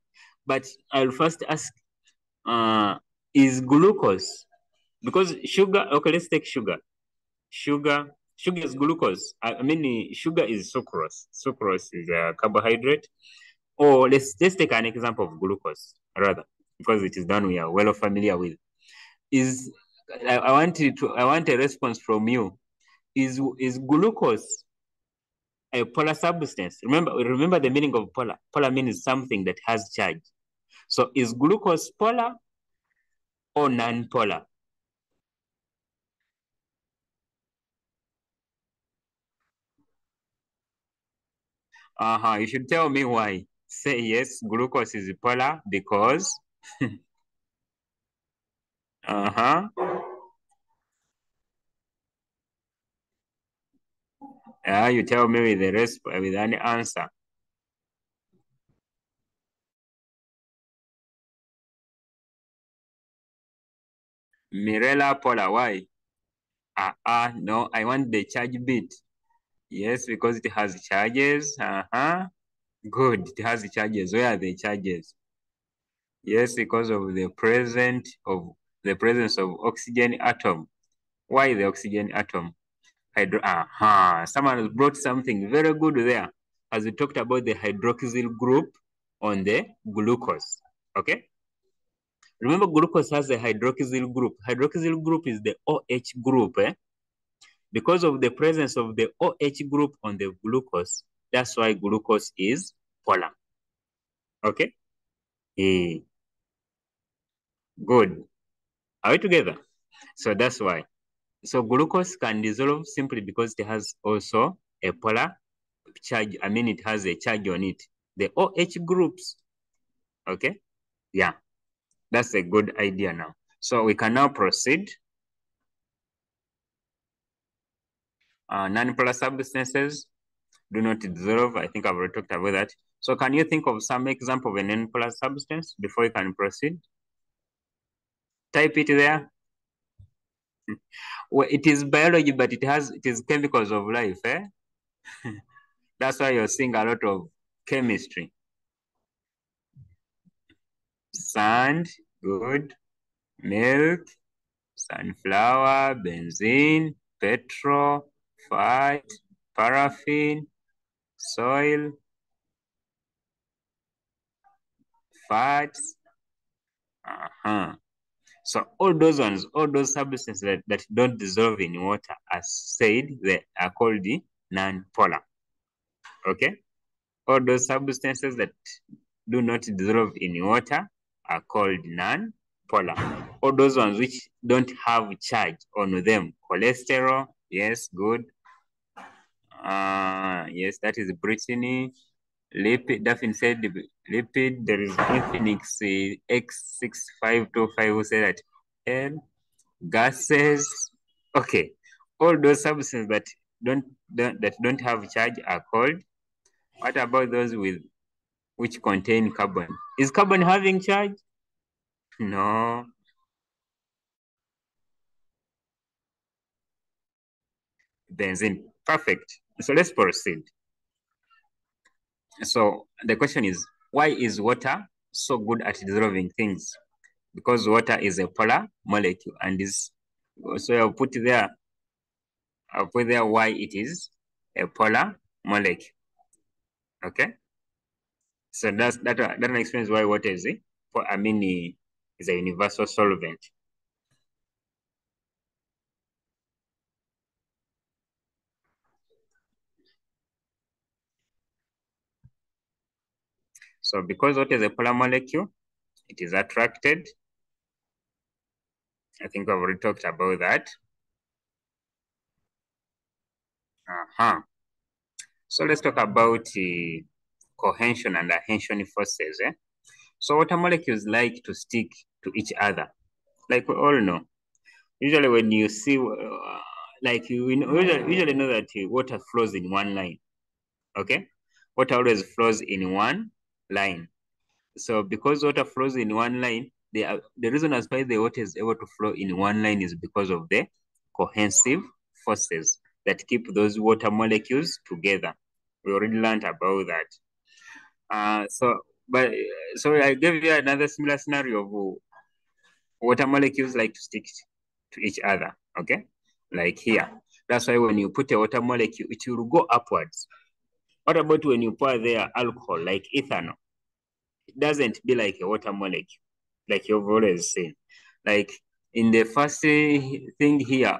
But I'll first ask, is glucose, because sugar, okay, let's take sugar. Sugar is glucose. I mean, sugar is sucrose. Sucrose is a carbohydrate. Or let's take an example of glucose, rather, because it is done we are well familiar with. I want a response from you. Is glucose a polar substance? Remember the meaning of polar. Polar means something that has charge. So is glucose polar or non-polar? You should tell me why. Say yes, glucose is polar because you tell me with with an answer. Mirella polar, why? No, I want the charge bit. Yes, because it has charges. Good, it has charges. Where are the charges? Yes, because of the presence of oxygen atom. Why the oxygen atom? Someone has brought something very good there, as we talked about the hydroxyl group on the glucose. Okay. Remember, glucose has a hydroxyl group. Hydroxyl group is the OH group. Because of the presence of the OH group on the glucose, that's why glucose is polar. Okay? Good. Are we together? So that's why. So glucose can dissolve simply because it has also a polar charge. I mean, it has a charge on it. The OH groups. Okay? Yeah. That's a good idea now. So we can now proceed. Non-polar substances do not dissolve. I think I've already talked about that. So can you think of some example of a non-polar substance before you can proceed? Type it there. Well, it is biology, but it is chemicals of life. That's why you're seeing a lot of chemistry. Sand, good. Milk, sunflower, benzene, petrol, fat, paraffin, soil, fats. So all those ones, all those substances that don't dissolve in water, as said, they are called the non-polar. Okay? All those substances that do not dissolve in water are called non-polar. All those ones which don't have charge on them, cholesterol, yes, good. Yes, that is Brittany. Lipid, Daphne said lipid, there is Infinix X6525 who said that. And gases, okay. All those substances that don't have charge are called. What about those which contain carbon? Is carbon having charge? No. Benzene. Perfect. So let's proceed. So the question is, why is water so good at dissolving things? Because water is a polar molecule, and is so I'll put there why it is a polar molecule. Okay. So that explains why water is is a universal solvent. So because what is a polar molecule? It is attracted. I think we've already talked about that. So let's talk about cohesion and adhesion forces. So water molecules like to stick to each other. Like we all know, usually when you see, like you know, usually know that water flows in one line, okay? Water always flows in one line. So because water flows in one line, the reason as why the water is able to flow in one line is because of the cohesive forces that keep those water molecules together. We already learned about that. So I gave you another similar scenario of water molecules like to stick to each other, okay? Like here. That's why when you put a water molecule, it will go upwards. What about when you pour there alcohol, like ethanol? It doesn't be like a water molecule, like you've always seen. Like in the first thing here,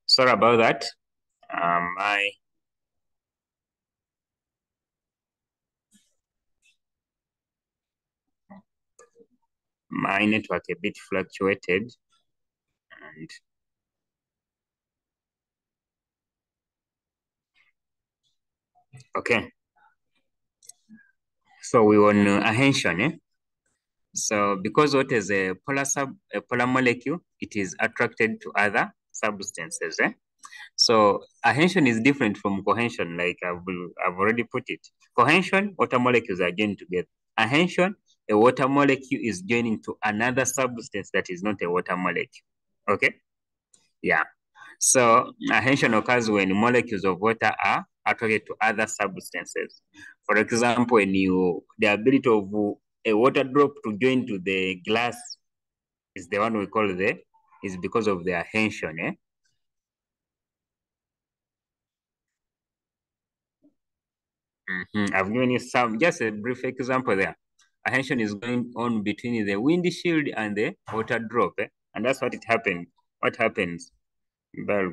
sorry about that. My network a bit fluctuated, and okay. So we on adhesion, So because what is a polar molecule, it is attracted to other substances, So adhesion is different from cohesion, like I've already put it. Cohesion, water molecules are joined together. Adhesion, a water molecule is joining to another substance that is not a water molecule. Okay? Yeah. So adhesion occurs when molecules of water are attracted to other substances. For example, the ability of a water drop to join to the glass is the one we call is because of the adhesion, I've given you just a brief example there. Adhesion is going on between the windshield and the water drop, and that's what it happened. What happens? Well,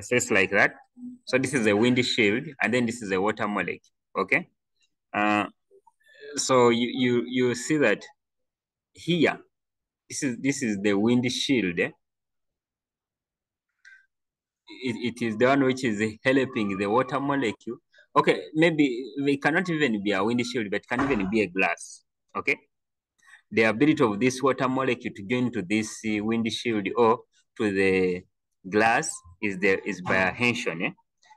so it's like that. So this is a windshield, and then this is a water molecule. Okay. So you see that here. This is the windshield. It is the one which is helping the water molecule. Okay, maybe it cannot even be a windshield, but can even be a glass. Okay, the ability of this water molecule to join to this windshield or to the glass is by adhesion.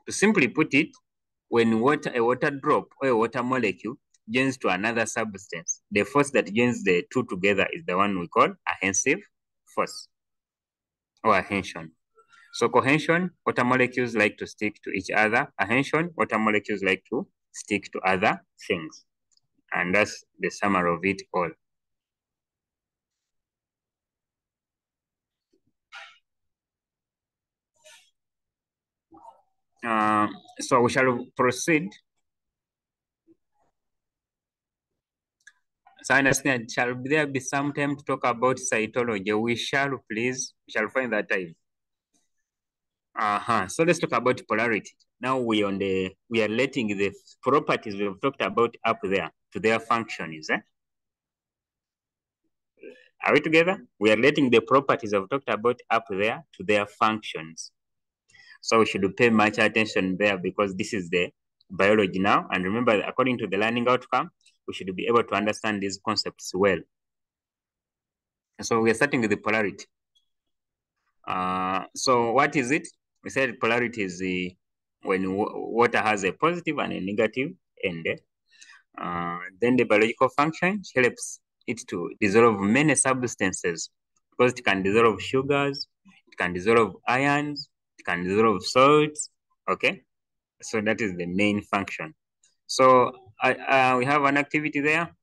To simply put it, when a water drop or a water molecule joins to another substance, the force that joins the two together is the one we call adhesive force or adhesion. So cohesion, water molecules like to stick to each other. Adhesion, water molecules like to stick to other things. And that's the summary of it all. So we shall proceed. So I understand, shall there be some time to talk about cytology? We shall, please. We shall find that time. So let's talk about polarity. Now we are letting the properties we've talked about up there to their functions. Are we together? We are letting the properties I've talked about up there to their functions. So we should pay much attention there because this is the biology now. And remember, according to the learning outcome, we should be able to understand these concepts well. So we are starting with the polarity. So what is it? We said polarity is when water has a positive and a negative end. Then the biological function helps it to dissolve many substances because it can dissolve sugars, it can dissolve ions, it can dissolve salts. Okay, so that is the main function. So we have an activity there.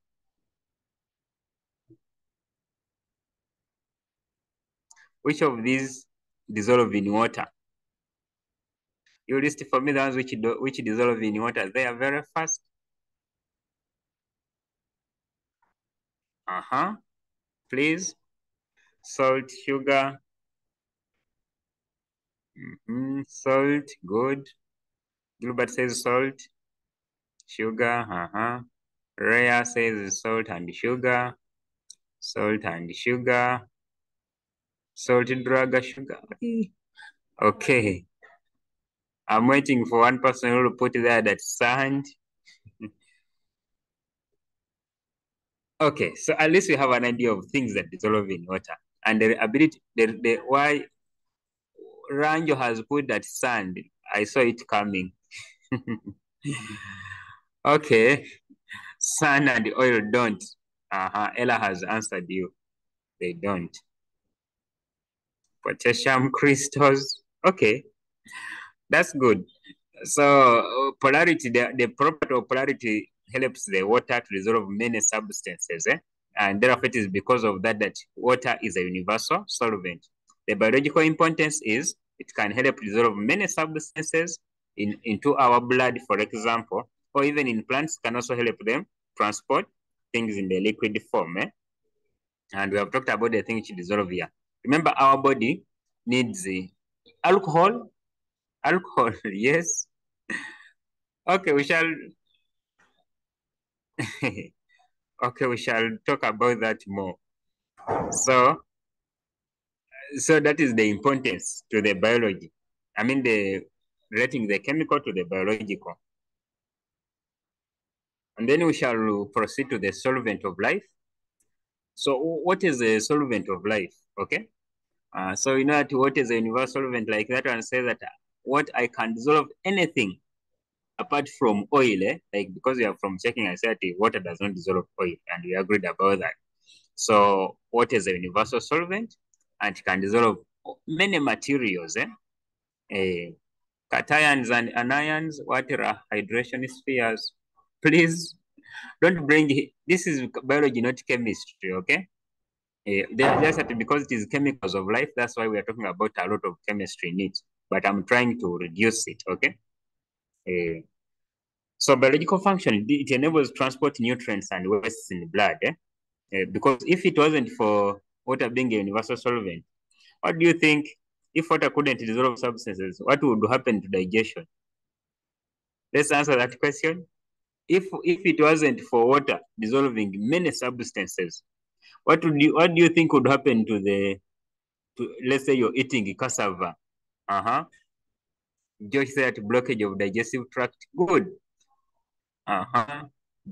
Which of these dissolve in water? You list for me the ones which dissolve in water. They are very fast. Please. Salt, sugar. Salt, good. Gilbert says salt, sugar. Rhea says salt and sugar. Salt and sugar. Salt, drug, sugar. Okay. I'm waiting for one person who will put there that sand. Okay, so at least we have an idea of things that dissolve in water. And the ability, why Ranjo has put that sand, I saw it coming. Okay, sand and oil don't. Ella has answered you. They don't. Potassium crystals. Okay, that's good. So polarity, the property of polarity helps the water to dissolve many substances. And therefore it is because of that that water is a universal solvent. The biological importance is it can help dissolve many substances into our blood, for example, or even in plants can also help them transport things in the liquid form. And we have talked about the things which dissolve here. Remember, our body needs alcohol. Alcohol, yes. Okay, we shall. Okay, we shall talk about that more. So that is the importance to the biology. I mean, relating the chemical to the biological. And then we shall proceed to the solvent of life. So what is a solvent of life? Okay. So you know that what is a universal solvent like that one says that what I can dissolve anything apart from oil, like because we are from checking, I said water does not dissolve oil, and we agreed about that. So what is a universal solvent? And it can dissolve many materials, cations and anions, water hydration spheres. Please don't bring, this is biology, not chemistry, okay? Just that because it is chemicals of life, that's why we are talking about a lot of chemistry in it. But I'm trying to reduce it, okay? So biological function, it enables transport nutrients and wastes in the blood, because if it wasn't for water being a universal solvent, what do you think if water couldn't dissolve substances, what would happen to digestion? Let's answer that question. If it wasn't for water dissolving many substances, what do you think would happen to let's say you're eating cassava? Josh said blockage of digestive tract. Good.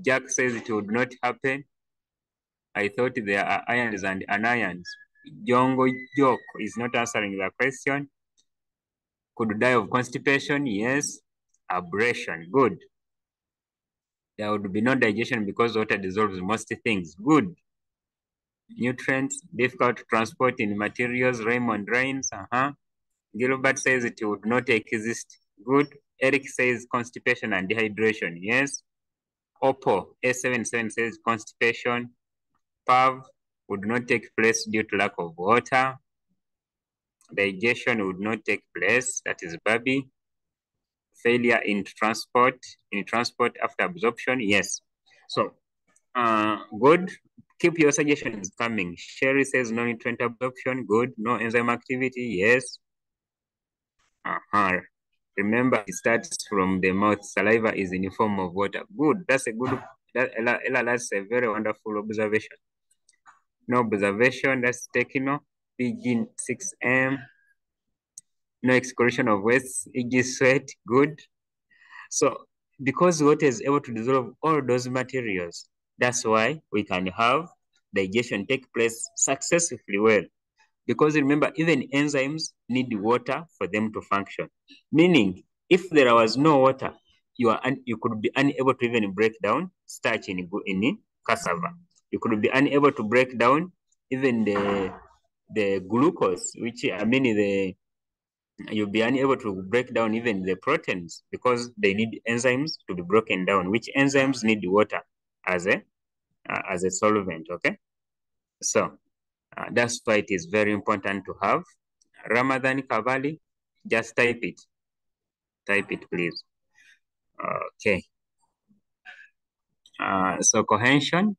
Jack says it would not happen. I thought there are ions and anions. Jongo Joke is not answering the question. Could die of constipation? Yes. Abrasion. Good. There would be no digestion because water dissolves most things. Good. Nutrients, difficult to transport in materials. Raymond Rains. Gilbert says it would not exist. Good. Eric says constipation and dehydration. Yes. Oppo A77 says constipation. PAV would not take place due to lack of water. Digestion would not take place. That is Babi. Failure in transport after absorption. Yes. So good. Keep your suggestions coming. Sherry says no nutrient absorption. Good. No enzyme activity. Yes. Remember, it starts from the mouth. Saliva is in the form of water. Good. That's a good. That's a very wonderful observation. No observation. That's techno. Begin 6M. No excretion of waste. E.g. sweat. Good. So because water is able to dissolve all those materials, that's why we can have digestion take place successfully well. Because remember, even enzymes need water for them to function. Meaning, if there was no water, you could be unable to even break down starch in cassava. You could be unable to break down even the glucose, which I mean you'll be unable to break down even the proteins because they need enzymes to be broken down, which enzymes need water as a solvent. Okay, so that's why it is very important to have. Ramadan Kavali, just type it. Type it, please. Okay. So cohesion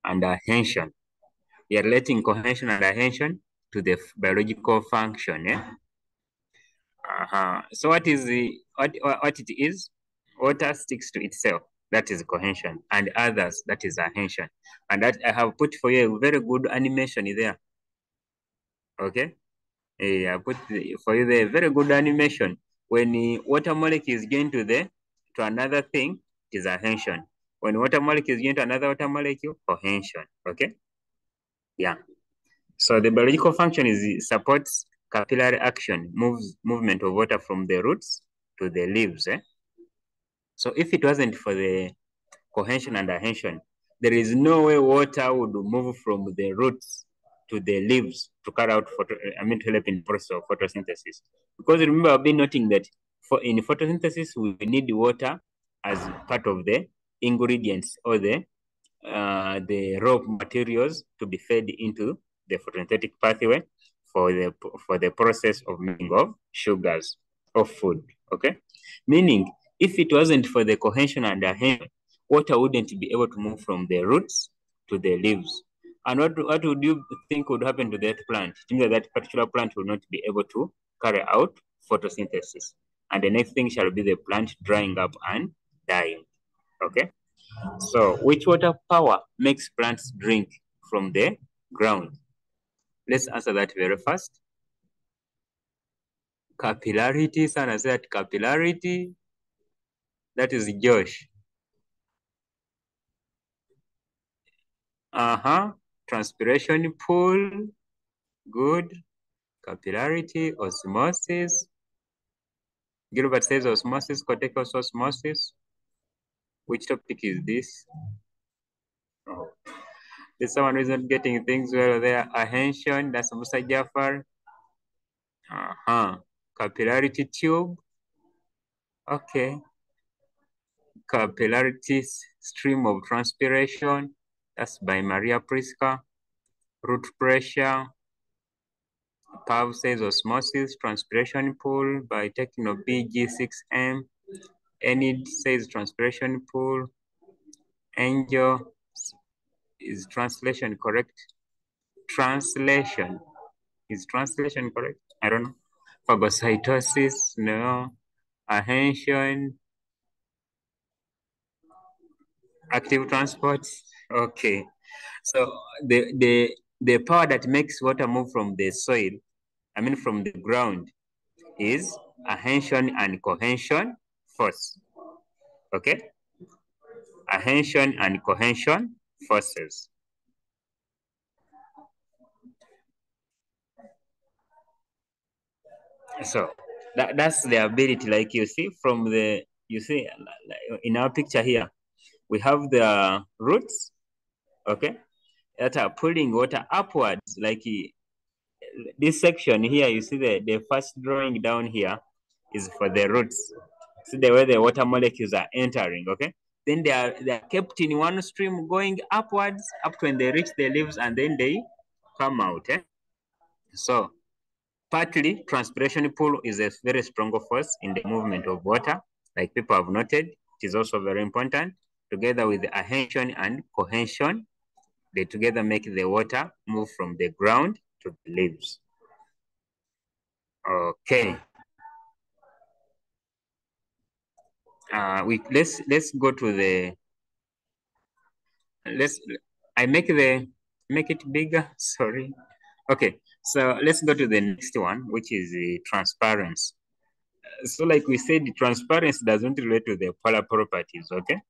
and adhesion. We are relating cohesion and adhesion to the biological function. So what it is? Water sticks to itself. That is cohesion, and others. That is adhesion. And that I have put for you a very good animation there. Okay. I put for you the very good animation. When water molecule is going to another thing, it is adhesion. When water molecule is going to another water molecule, cohesion. Okay. Yeah. So the biological function is supports capillary action, movement of water from the roots to the leaves. So if it wasn't for the cohesion and adhesion, there is no way water would move from the roots to the leaves to carry out to help in the process of photosynthesis. Because remember, I've been noting that in photosynthesis, we need water as part of the ingredients or the raw materials to be fed into the photosynthetic pathway for the process of making of sugars of food. Okay, meaning if it wasn't for the cohesion and adhesion, water wouldn't be able to move from the roots to the leaves. And what would you think would happen to that plant? It means that particular plant will not be able to carry out photosynthesis. And the next thing shall be the plant drying up and dying. Okay. So which water power makes plants drink from the ground? Let's answer that very fast. Capillarity, son said capillarity. That is Josh. Transpiration pool. Good. Capillarity, osmosis. Gilbert says osmosis, cortical osmosis. Which topic is this? Oh. There's someone who's not getting things well there. Adhesion, that's Musa Jafar. Capillarity tube. Okay. Capillarity stream of transpiration. That's by Maria Priska. Root pressure. Pav says osmosis, transpiration pool by Techno BG6M. Enid says transpiration pool. Angel, is translation correct? Translation. Is translation correct? I don't know. Phagocytosis, no. Adhesion. Active transport. Okay. So the power that makes water move from the soil, from the ground, is adhesion and cohesion force. Okay? Adhesion and cohesion forces. So that's the ability, like you see in our picture here, we have the roots, okay, that are pulling water upwards. Like this section here, you see the first drawing down here is for the roots. See the way the water molecules are entering, okay? Then they are kept in one stream going upwards up to when they reach the leaves and then they come out. So partly transpiration pull is a very strong force in the movement of water, like people have noted. It is also very important. Together with the adhesion and cohesion, they together make the water move from the ground to the leaves. Okay. Let's go to the I make it bigger. Sorry. Okay, so let's go to the next one, which is the transparency. So like we said, the transparency doesn't relate to the polar properties, okay?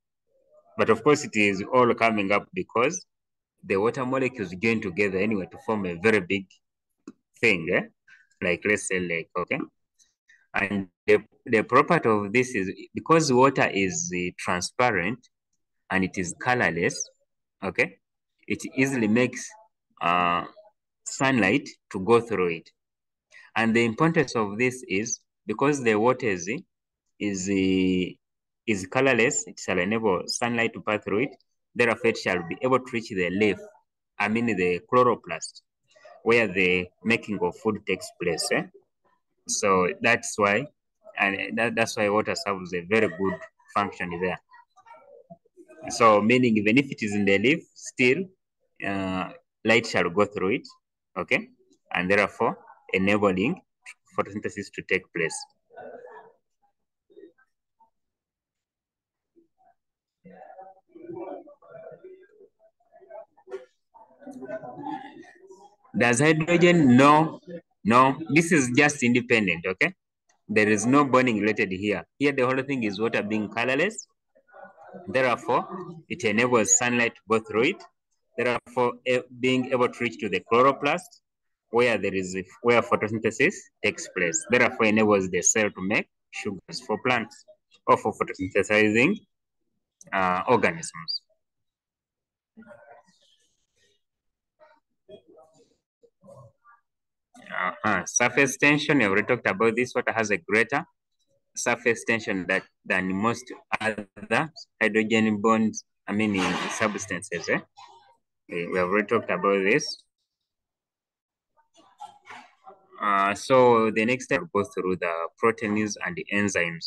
But of course, it is all coming up because the water molecules join together anyway to form a very big thing, like let's say lake, okay? And the property of this is because water is transparent and it is colorless, okay? It easily makes sunlight to go through it. And the importance of this is because the water is colorless, it shall enable sunlight to pass through it. Therefore, it shall be able to reach the leaf, I mean the chloroplast, where the making of food takes place. So that's why, and that's why water serves a very good function there. So meaning even if it is in the leaf, still light shall go through it, okay? And therefore enabling photosynthesis to take place. Does hydrogen? No, no. This is just independent, okay? There is no burning related here. Here the whole thing is water being colorless. Therefore, it enables sunlight to go through it. Therefore, being able to reach to the chloroplast, where photosynthesis takes place. Therefore, enables the cell to make sugars for plants or for photosynthesizing organisms. Surface tension, we already talked about this. Water has a greater surface tension than most other hydrogen bonds, substances. We have already talked about this. So the next step goes through the proteins and the enzymes.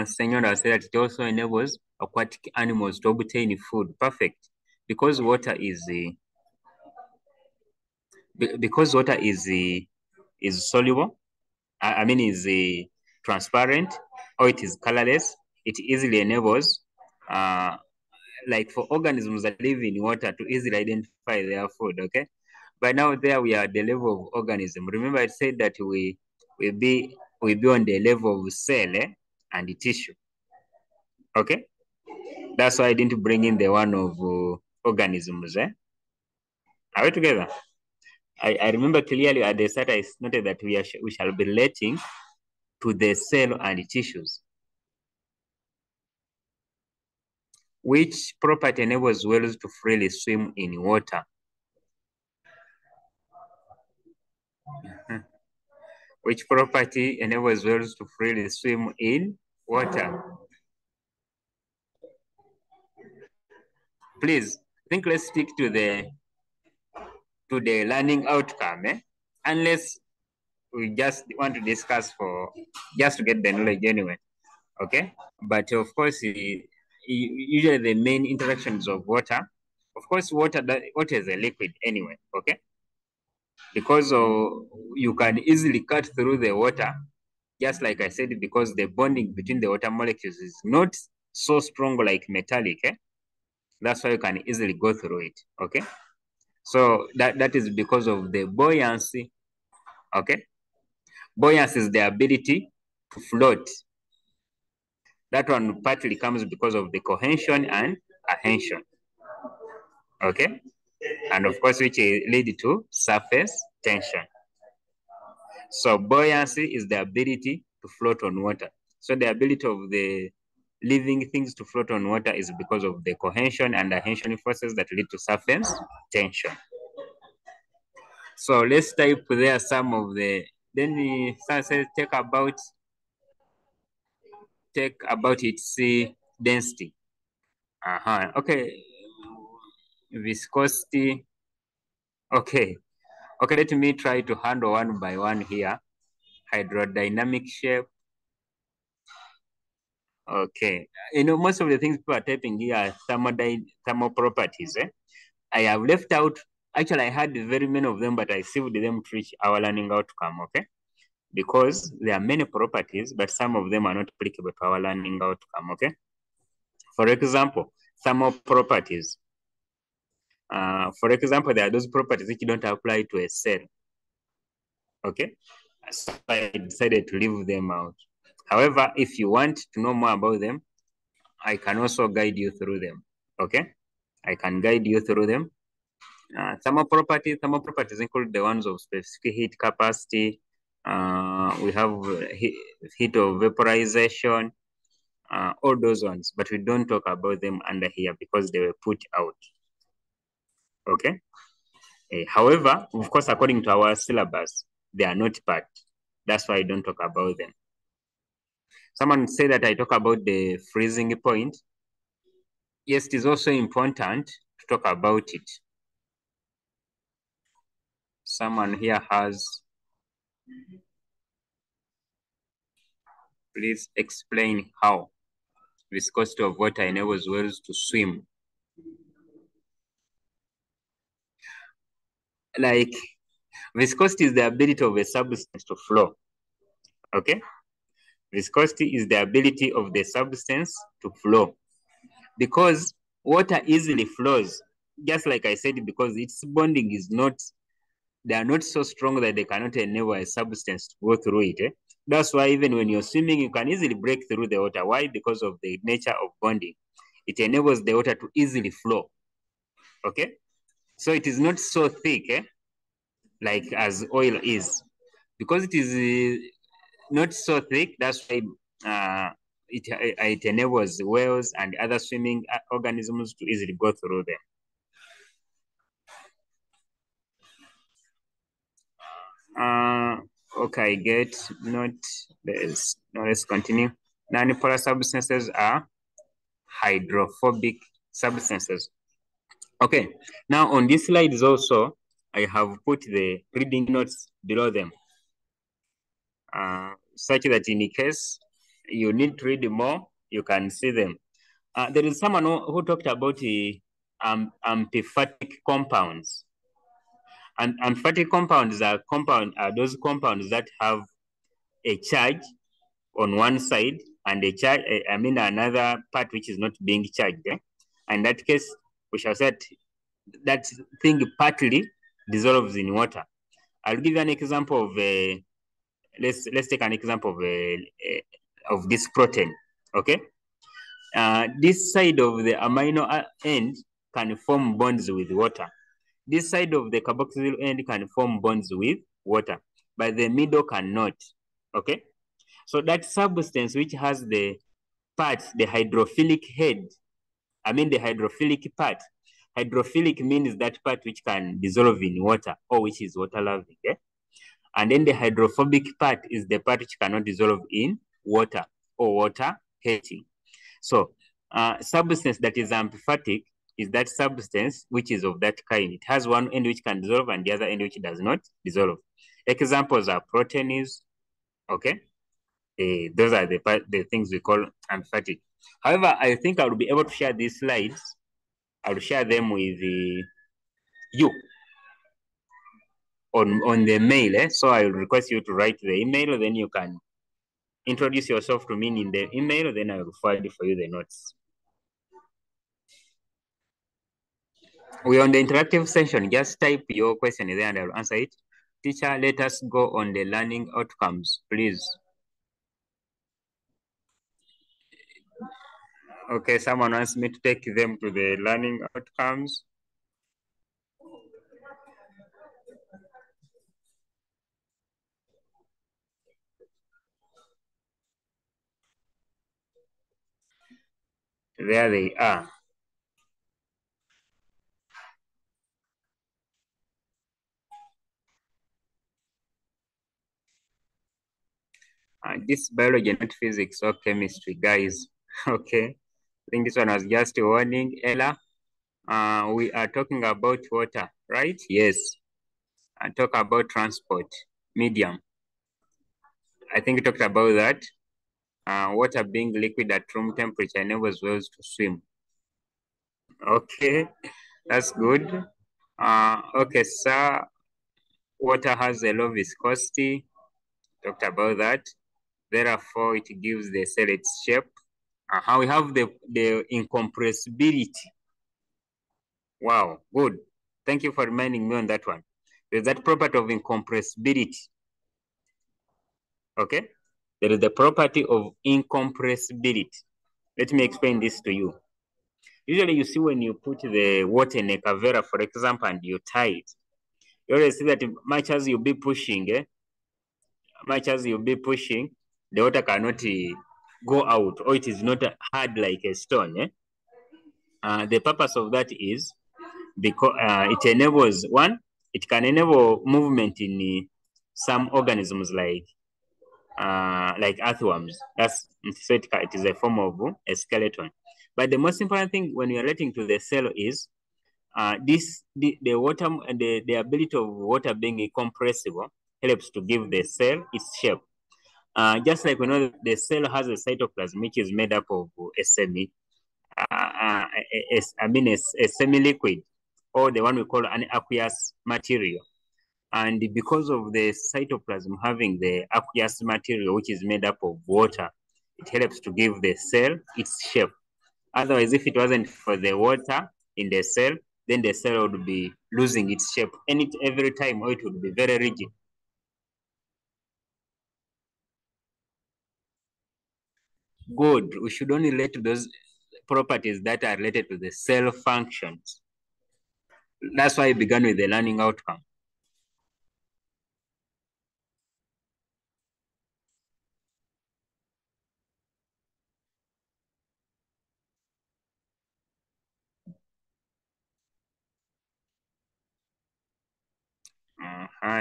Senora said that it also enables aquatic animals to obtain food. Perfect. Because water is soluble, is transparent, or it is colorless, it easily enables like for organisms that live in water to easily identify their food, okay? But now there we are at the level of organism. Remember I said that we be on the level of cell and the tissue, okay? That's why I didn't bring in the one of organisms. Are we together? I remember clearly at the start I noted that we shall be relating to the cell and the tissues. Which property enables whales to freely swim in water? Which property enables whales to freely swim in water? Please, I think let's stick to the learning outcome, unless we just want to discuss just to get the knowledge anyway, okay? But of course, usually the main interactions of water, of course, water is a liquid anyway, okay? Because you can easily cut through the water, just like I said, because the bonding between the water molecules is not so strong like metallic. That's why you can easily go through it, okay? So that is because of the buoyancy, okay? Buoyancy is the ability to float. That one partly comes because of the cohesion and adhesion, okay? And of course, which lead to surface tension. So buoyancy is the ability to float on water. So the ability of the living things to float on water is because of the cohesion and adhesion forces that lead to surface tension. So let's type there some of the, then we take about its density. Okay, viscosity. Okay, let me try to handle one by one here. Hydrodynamic shape. Okay, most of the things people are typing here are thermal properties. I have left out, actually I had very many of them, but I saved them to reach our learning outcome, okay? Because there are many properties, but some of them are not applicable to our learning outcome, okay? For example, thermal properties. For example, there are those properties which don't apply to a cell, okay? So I decided to leave them out. However, if you want to know more about them, I can also guide you through them, okay? I can guide you through them. Thermal properties include the ones of specific heat capacity. We have heat of vaporization, all those ones, but we don't talk about them under here because they were put out. Okay. However, of course, according to our syllabus, they are not part. That's why I don't talk about them. Someone said that I talk about the freezing point. Yes, it is also important to talk about it. Someone here has, please explain how viscosity of water enables whales to swim. Like, viscosity is the ability of a substance to flow. Okay? Viscosity is the ability of the substance to flow. Because water easily flows, just like I said, because its bonding is not, they are not so strong that they cannot enable a substance to go through it. That's why even when you're swimming, you can easily break through the water. Why? Because of the nature of bonding. It enables the water to easily flow. Okay? So it is not so thick, like as oil is. Because it is not so thick, that's why it enables whales and other swimming organisms to easily go through them. Okay, get not this. Now let's continue. Non-polar substances are hydrophobic substances. Okay, now on this slide is also, I have put the reading notes below them, such that in case you need to read more, you can see them. There is someone who talked about the amphipathic compounds. And amphipathic compounds are those compounds that have a charge on one side and a charge, another part which is not being charged. In that case, we shall say that thing partly dissolves in water. I'll give you an example of let's take an example of this protein. Okay, this side of the amino end can form bonds with water. This side of the carboxyl end can form bonds with water, but the middle cannot. Okay, so that substance which has the part, the hydrophilic head, the hydrophilic part. Hydrophilic means that part which can dissolve in water or which is water loving. And then the hydrophobic part is the part which cannot dissolve in water or water hating. So substance that is amphipathic is that substance which is of that kind. It has one end which can dissolve and the other end which does not dissolve. Examples are proteins. Okay, those are the things we call amphipathic. However, I think I will be able to share these slides. I will share them with you on the mail. So I will request you to write the email, then you can introduce yourself to me in the email, then I will forward for you the notes. We're on the interactive session. Just type your question there and I'll answer it. Teacher, let us go on the learning outcomes, please. Okay, someone wants me to take them to the learning outcomes. There they are. This biology, not physics or chemistry, guys. Okay, I think this one was just a warning. Ella, we are talking about water, right? Yes. I talk about transport medium. I think we talked about that. Water being liquid at room temperature enables whales to swim. Okay, that's good. Okay, sir. Water has a low viscosity. Talked about that. Therefore, it gives the cell its shape. We have the incompressibility. Wow, good. Thank you for reminding me on that one. There's that property of incompressibility. Okay? There is the property of incompressibility. Let me explain this to you. Usually you see when you put the water in a cavera, for example, and you tie it, you always see that much as you'll be pushing, the water cannot go out, or it is not hard like a stone. The purpose of that is because it enables, one, it can enable movement in some organisms like earthworms. That's so it is a form of a skeleton. But the most important thing when you are relating to the cell is the water, the ability of water being compressible helps to give the cell its shape. Just like we know the cell has a cytoplasm, which is made up of a semi-liquid, or the one we call an aqueous material. And because of the cytoplasm having the aqueous material, which is made up of water, it helps to give the cell its shape. Otherwise, if it wasn't for the water in the cell, then the cell would be losing its shape every time, or it would be very rigid. Good. We should only relate to those properties that are related to the cell functions. That's why I began with the learning outcome.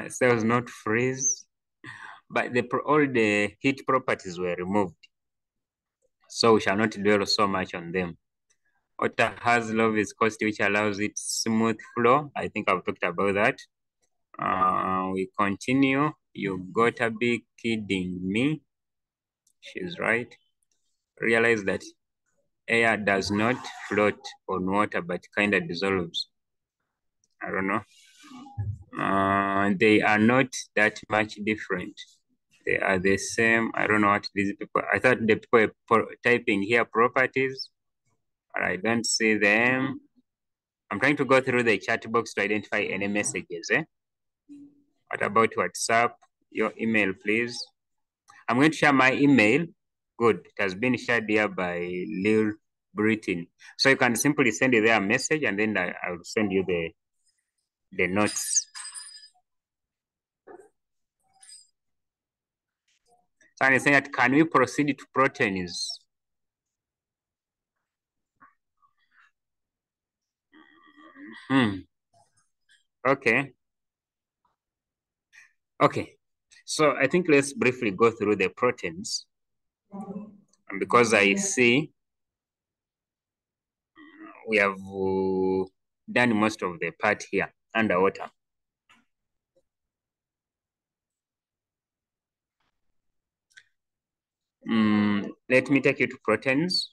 Cells not freeze, but all the heat properties were removed. So we shall not dwell so much on them. Water has low viscosity, which allows it smooth flow. I think I've talked about that. We continue. You gotta be kidding me. She's right. Realize that air does not float on water, but kind of dissolves. I don't know. They are not that much different. They are the same. I don't know what these people, I thought the people were typing here properties, but I don't see them. I'm trying to go through the chat box to identify any messages. What about WhatsApp? Your email, please. I'm going to share my email. Good. It has been shared here by Lil Britain. So you can simply send there a message, and then I will send you the notes. So I'm saying that, can we proceed to proteins? Okay. Okay. So I think let's briefly go through the proteins. And because I see we have done most of the part here underwater. Let me take you to proteins.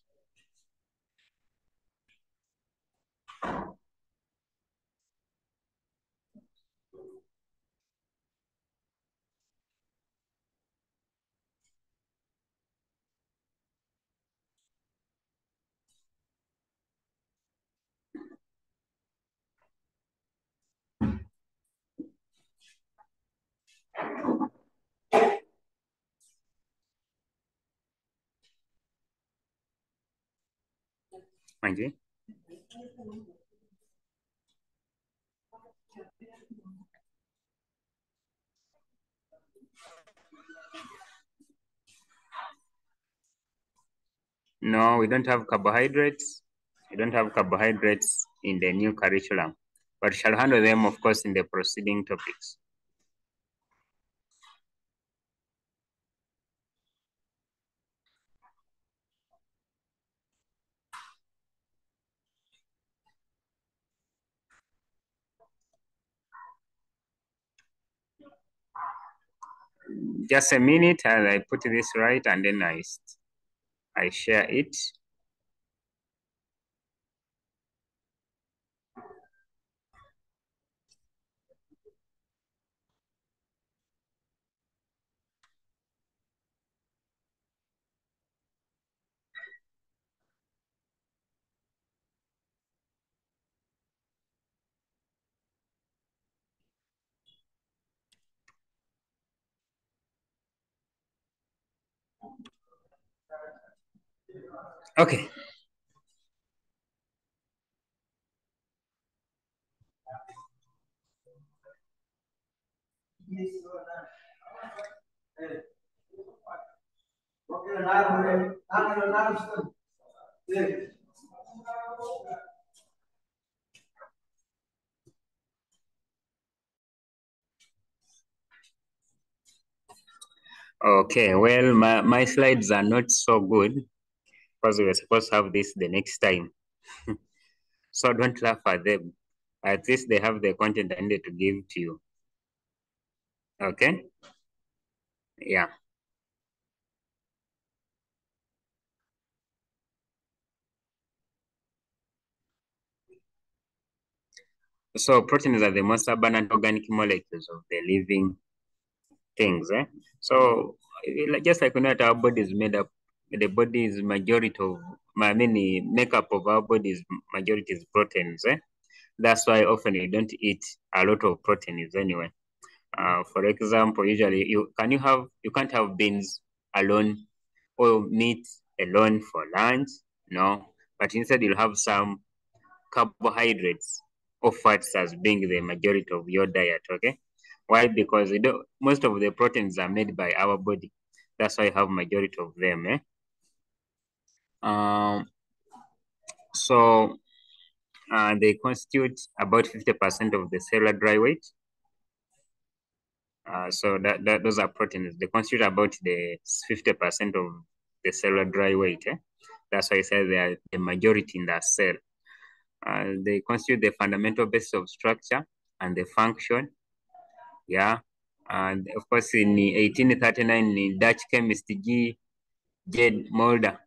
Okay. No, we don't have carbohydrates. We don't have carbohydrates in the new curriculum, but shall handle them, of course, in the preceding topics. Just a minute as I put this right, and then I share it. Okay. Okay, well, my slides are not so good because we were supposed to have this the next time. So don't laugh at them. At least they have the content I needed to give to you. Okay? Yeah. So proteins are the most abundant organic molecules of the living things. So just like we know that our body is made up, the body is majority of, I mean, the makeup of our body is majority is proteins. That's why often you don't eat a lot of proteins anyway. For example, usually you can't have beans alone or meat alone for lunch, no. But instead you'll have some carbohydrates or fats as being the majority of your diet. Okay, why? Because most of the proteins are made by our body. That's why I have majority of them. Um, so they constitute about 50% of the cellular dry weight. So those are proteins. They constitute about the 50% of the cellular dry weight. That's why I say they are the majority in that cell. They constitute the fundamental basis of structure and the function. Yeah. And of course, in 1839, the Dutch chemist J. Mulder.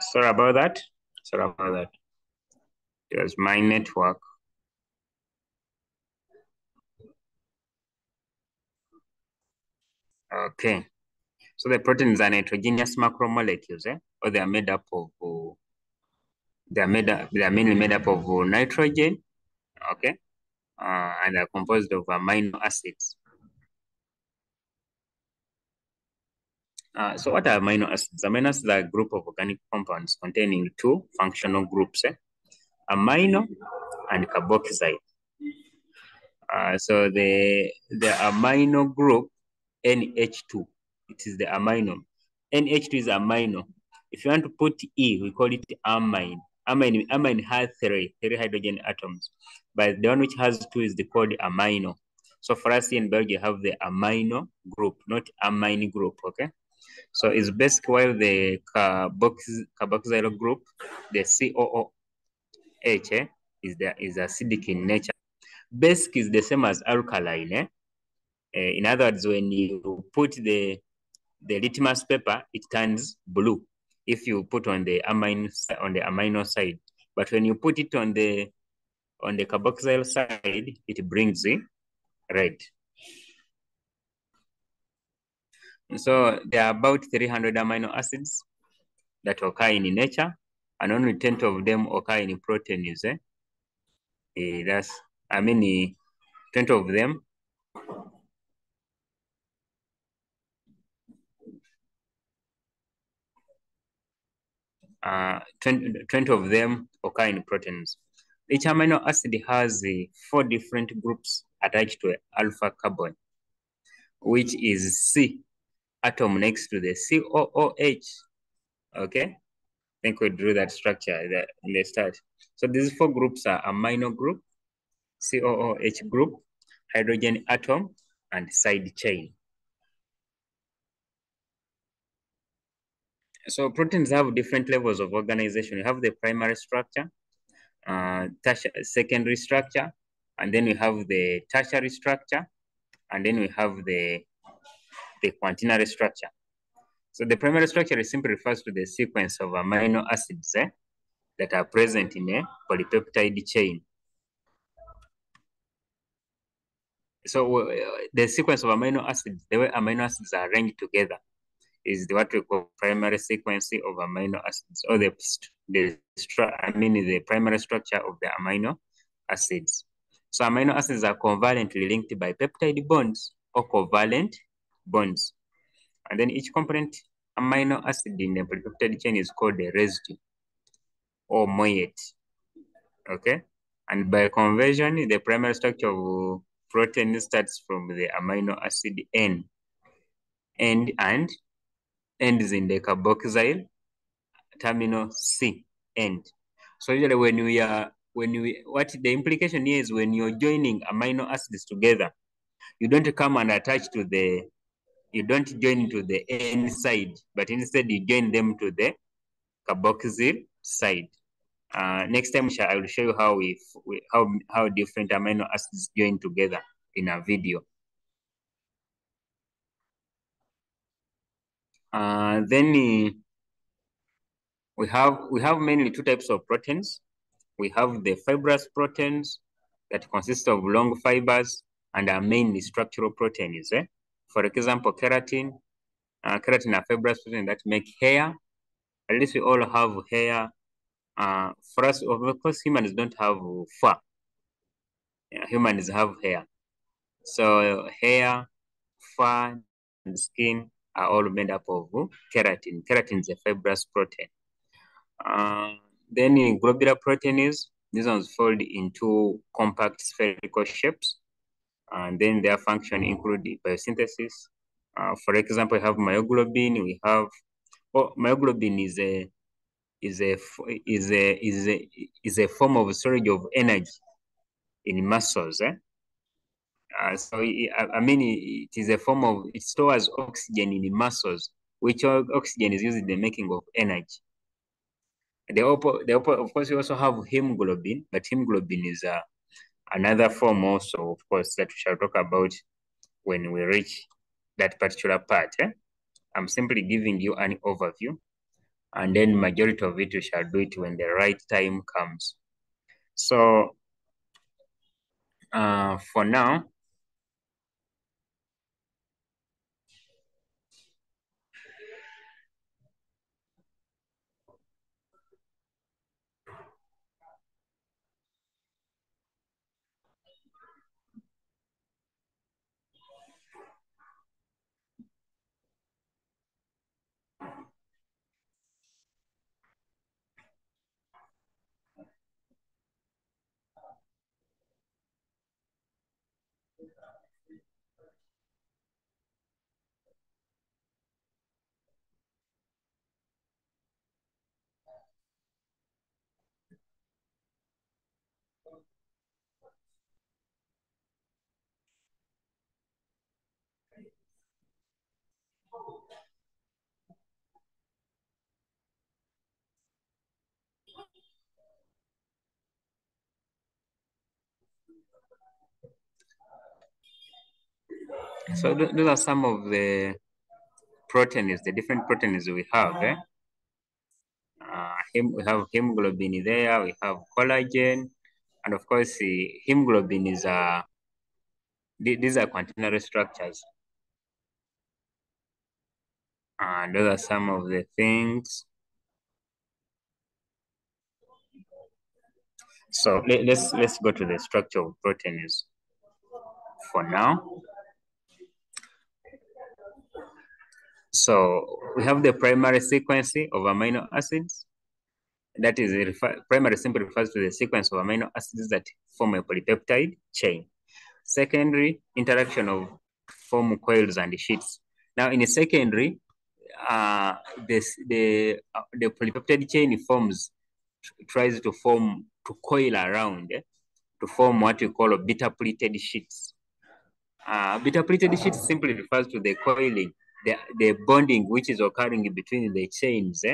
Sorry about that. Sorry about that. It was my network. Okay. So the proteins are nitrogenous macromolecules, or they are made up of they are mainly made up of nitrogen, okay, and are composed of amino acids. So what are amino acids? Amino acids are a group of organic compounds containing two functional groups, amino and carboxyl. So the amino group NH2, it is the amino. NH2 is amino. If you want to put E, we call it amine. Amine has three hydrogen atoms, but the one which has two is called amino. So for us in biology, you have the amino group, not amine group, okay? So it's basically while the carboxyl group, the COOH, is acidic in nature. Basic is the same as alkaline. In other words, when you put the litmus paper, it turns blue if you put on the amino side. But when you put it on the carboxyl side, it brings red. So there are about 300 amino acids that occur in nature, and only 10 of them occur in proteins. 10 of them. 20 of them occur in proteins. Each amino acid has 4 different groups attached to alpha carbon, which is C atom next to the COOH. Okay, I think we drew that structure in the start. So these 4 groups are amino group, COOH group, hydrogen atom, and side chain. So proteins have different levels of organization. You have the primary structure, secondary structure, and then we have the tertiary structure, and then we have the quaternary structure. So the primary structure simply refers to the sequence of amino acids that are present in a polypeptide chain. So the sequence of amino acids, the way amino acids are arranged together, is what we call primary sequence of amino acids, or the primary structure of the amino acids. So amino acids are covalently linked by peptide bonds or covalent bonds. And then each component amino acid in the polypeptide chain is called a residue or moiety. Okay? And by conversion, the primary structure of protein starts from the amino acid N and ends in the carboxyl terminal C end. So usually what the implication here is, when you're joining amino acids together, you don't come and attach to you don't join to the N side, but instead you join them to the carboxyl side. Next time I will show you how different amino acids join together in a video. Then we have mainly two types of proteins. We have the fibrous proteins that consist of long fibers and are mainly structural proteins. For example, keratin. Keratin are fibrous proteins that make hair. At least we all have hair. For us, of course, humans don't have fur. Humans have hair. So hair, fur, and skin are all made up of keratin. Keratin is a fibrous protein. Then in globular proteins, these ones fold into compact spherical shapes, and then their function include biosynthesis. For example, we have myoglobin. We have myoglobin is a form of storage of energy in muscles. So it is a form of, it stores oxygen in the muscles, which oxygen is used in the making of energy. Of course, we also have hemoglobin, but hemoglobin is another form also, of course, that we shall talk about when we reach that particular part. I'm simply giving you an overview, and then majority of it we shall do it when the right time comes. So for now, so those are some of the proteins, the different proteins we have. We have hemoglobin there, we have collagen, and of course, hemoglobin is these are quaternary structures. And those are some of the things. So let's go to the structure of proteins for now. So we have the primary sequence of amino acids. That is, primary simply refers to the sequence of amino acids that form a polypeptide chain. Secondary, interaction of form coils and sheets. Now in a secondary, the polypeptide chain tries to coil around to form what we call beta pleated sheets. Beta pleated sheets simply refers to the coiling the bonding which is occurring between the chains.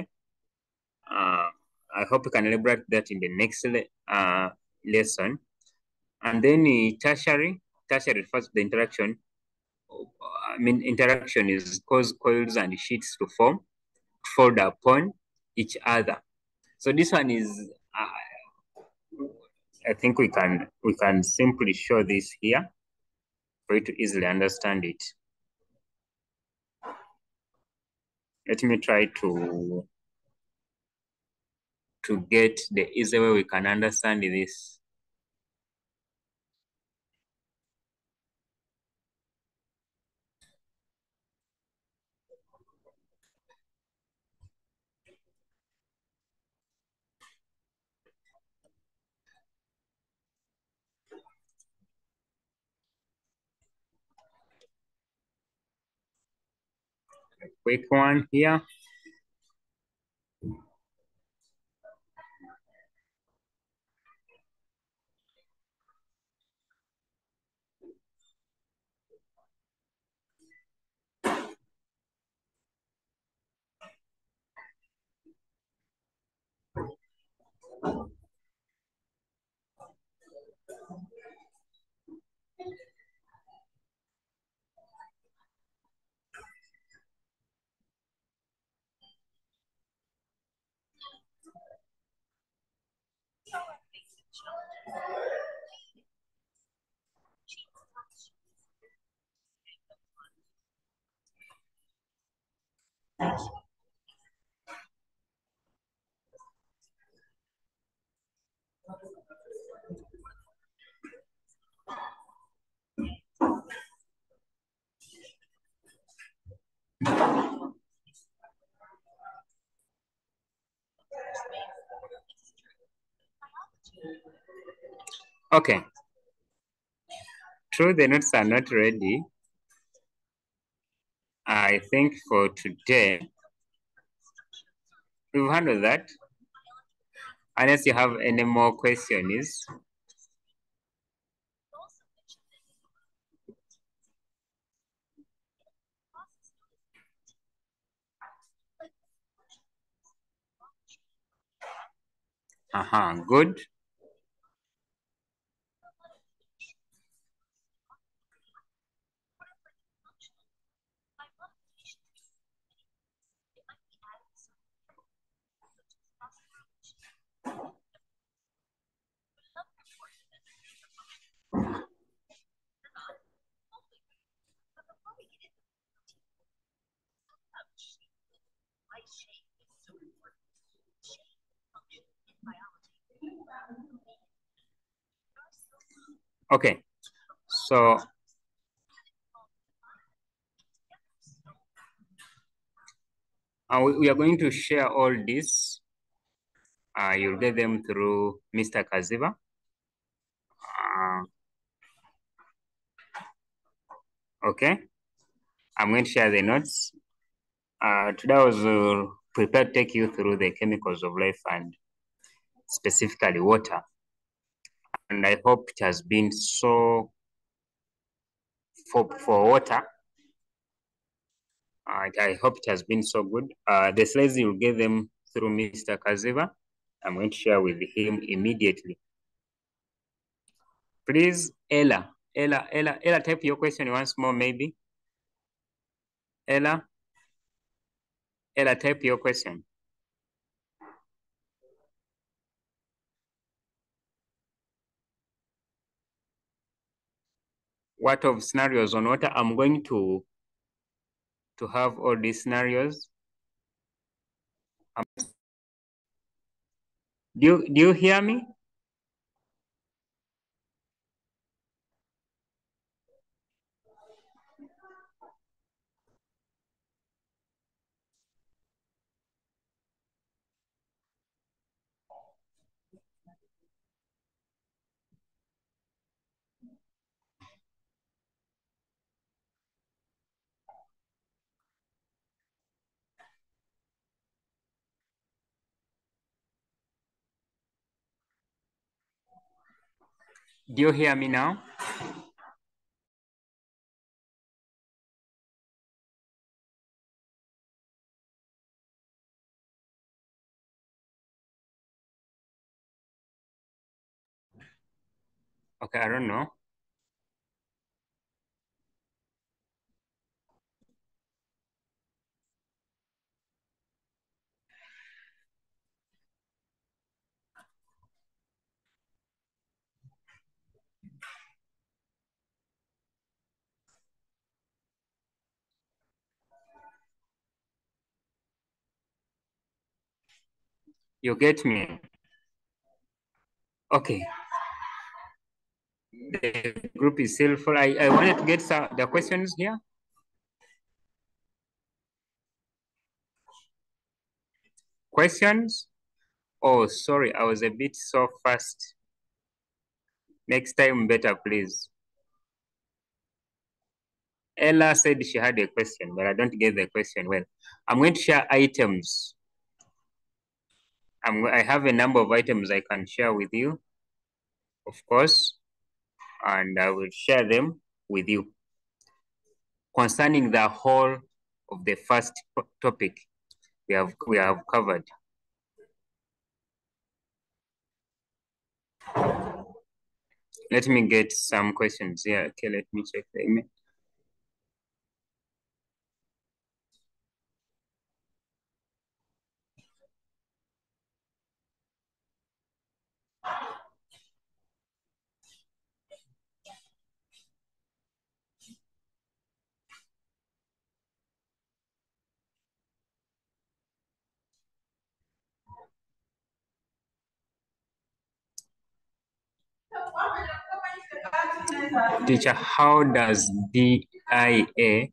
I hope you can elaborate that in the next lesson. And then tertiary refers to the interaction. Interaction is cause coils and sheets to form, fold upon each other. So this one is, I think we can simply show this here for you to easily understand it. Let me try to get the easy way we can understand this. A quick one here. Okay. True, the notes are not ready. I think for today, we've handled that. Unless you have any more questions. Good. Okay, so we are going to share all this. You'll get them through Mr. Kaziba. Okay, I'm going to share the notes. Today I was prepared to take you through the chemicals of life and specifically water. And I hope it has been so for water. I hope it has been so good. The slides you'll get them through Mr. Kaziva. I'm going to share with him immediately. Please, Ella, type your question once more, maybe. Ella, type your question. What of scenarios on water? I'm going to have all these scenarios. Do you hear me? Do you hear me now? Okay, I don't know. You get me? Okay. The group is still full. I wanted to get the questions here. Questions? Oh, sorry, I was a bit so fast. Next time better, please. Ella said she had a question, but I don't get the question well. I'm going to share items. I have a number of items I can share with you, of course, and I will share them with you concerning the whole of the first topic we have covered. Let me get some questions here. Okay, let me check the email. Teacher, how does DIA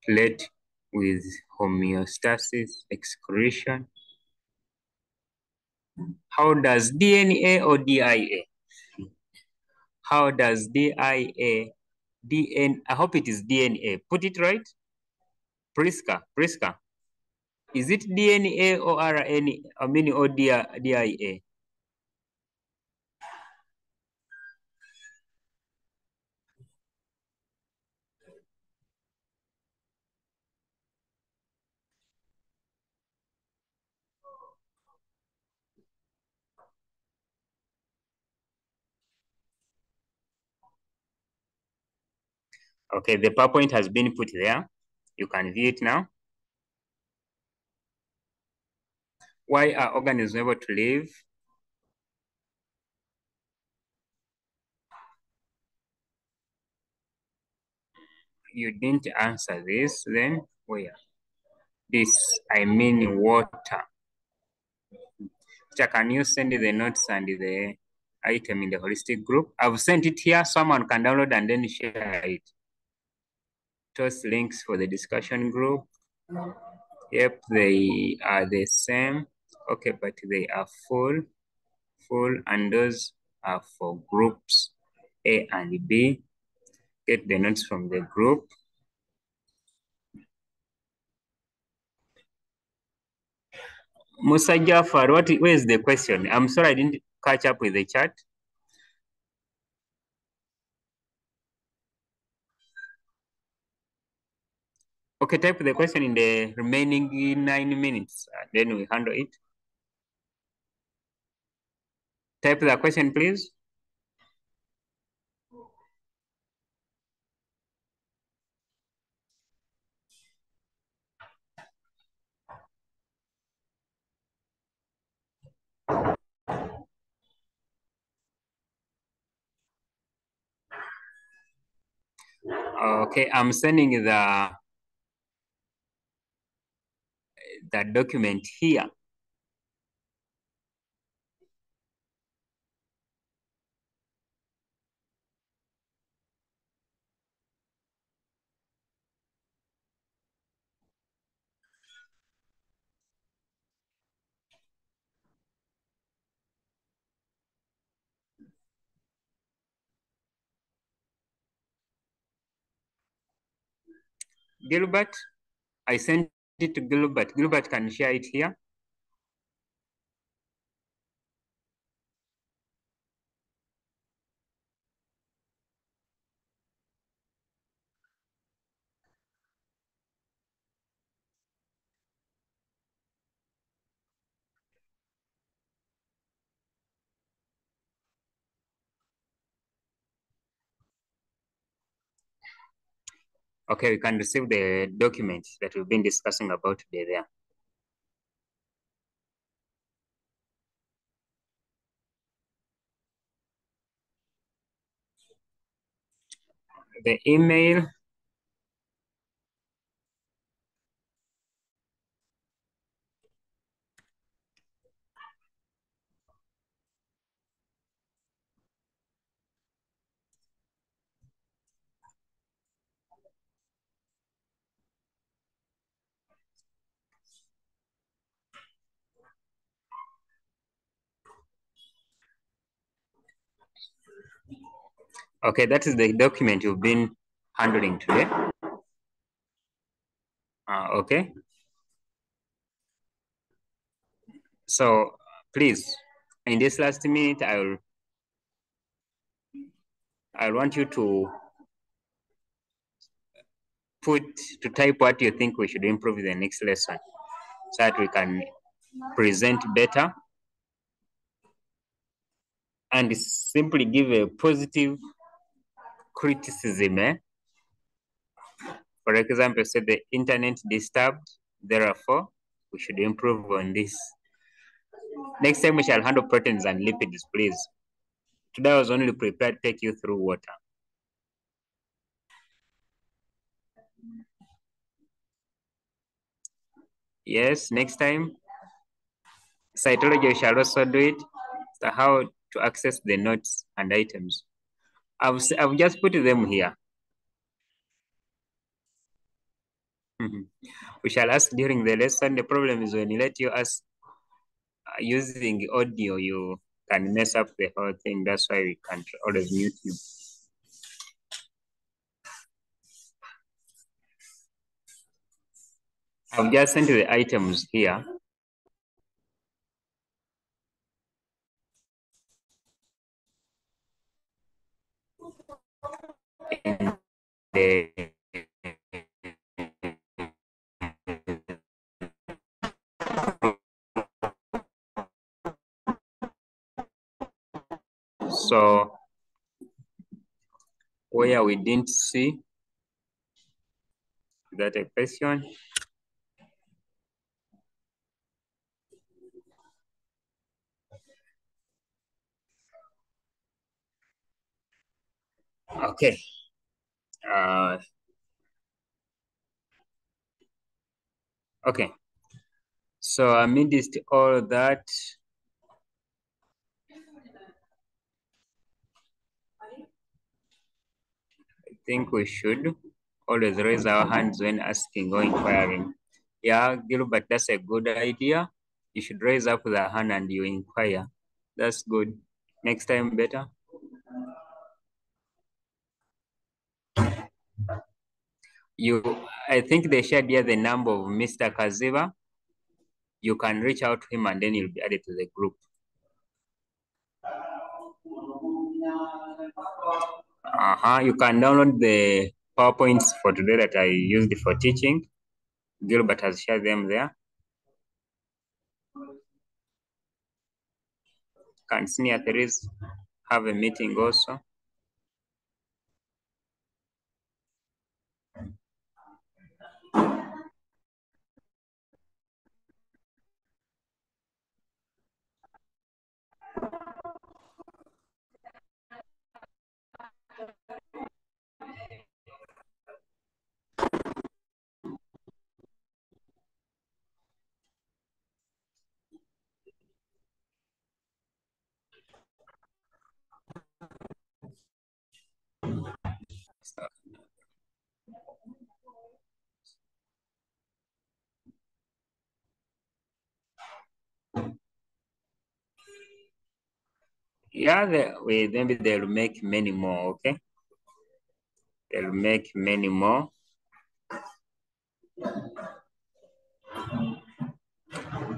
relate with homeostasis excretion? How does DNA or DIA? How does DIA, I hope it is DNA. Put it right. Priska. Is it DNA or RNA, I mean, or DIA? Okay, the PowerPoint has been put there. You can view it now. Why are organisms able to live? You didn't answer this then? Where? This, I mean water. Teacher, can you send the notes and the item in the holistic group? I've sent it here. Someone can download and then share it. Toss links for the discussion group. Yep, they are the same. Okay, but they are full, and those are for groups A and B. Get the notes from the group. Musa Jafar, where is the question? I'm sorry I didn't catch up with the chat. Okay, type the question in the remaining 9 minutes, then we handle it. Type the question, please. Okay, I'm sending the document here. Gilbert, I sent it to Gilbert. Gilbert can share it here. Okay, we can receive the document that we've been discussing about today there. The email. Okay, that is the document you've been handling today. Okay. So please, in this last minute, I want you to type what you think we should improve in the next lesson so that we can present better and simply give a positive criticism. For example, say the internet disturbed, therefore we should improve on this. Next time we shall handle proteins and lipids, please. Today I was only prepared to take you through water. Yes, next time cytology we shall also do it. So how to access the notes and items. I've just put them here. We shall ask during the lesson. The problem is when you let you ask using audio, you can mess up the whole thing. That's why we can't always mute you. I've just sent the items here. In the so where we didn't see that a question. Okay. Okay. So amidst all that, I think we should always raise our hands when asking or inquiring. Yeah, Gilbert, that's a good idea. You should raise up the hand and you inquire. That's good. Next time better. I think they shared here the number of Mr. Kaziva. You can reach out to him and then you'll be added to the group. You can download the PowerPoints for today that I used for teaching. Gilbert has shared them there. Can Senior Therese have a meeting also? Yeah, maybe they'll make many more, okay? They'll make many more.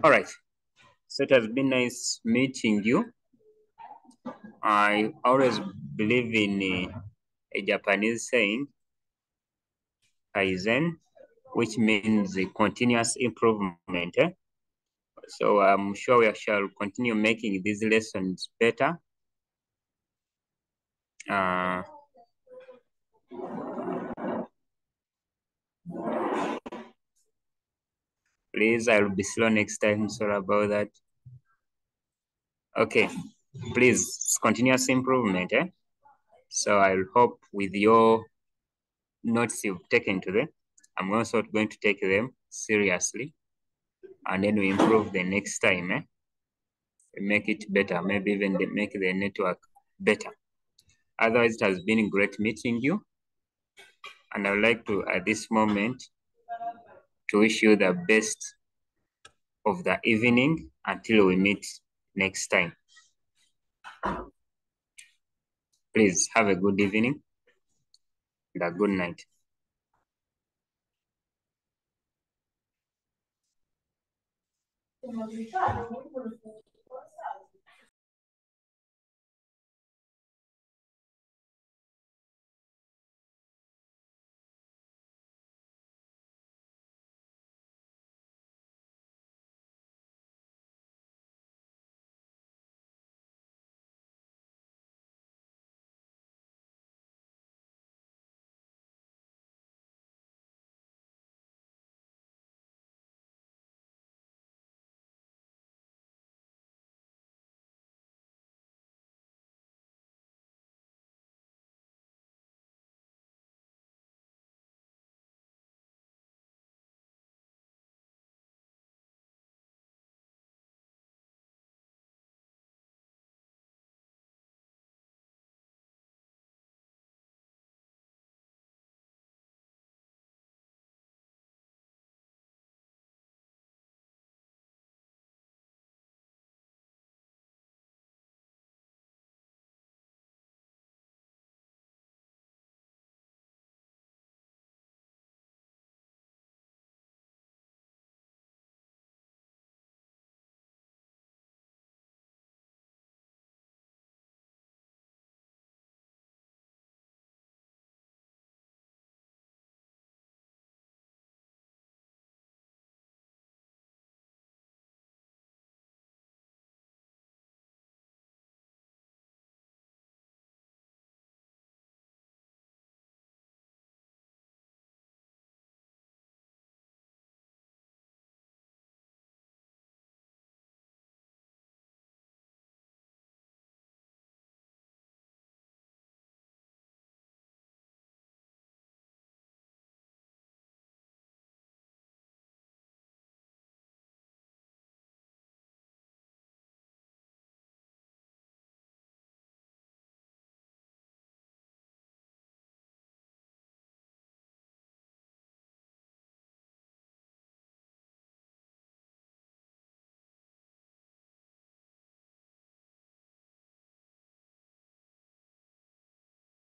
All right. So it has been nice meeting you. I always believe in a Japanese saying, Kaizen, which means a continuous improvement. So I'm sure we shall continue making these lessons better. Please, I'll be slow next time. Sorry about that. Okay, please, continuous improvement. So I'll hope with your notes you've taken today, I'm also going to take them seriously, and then we improve the next time. We make it better, maybe even make the network better. Otherwise, it has been great meeting you, and I would like to, at this moment, to wish you the best of the evening until we meet next time. Please have a good evening and a good night.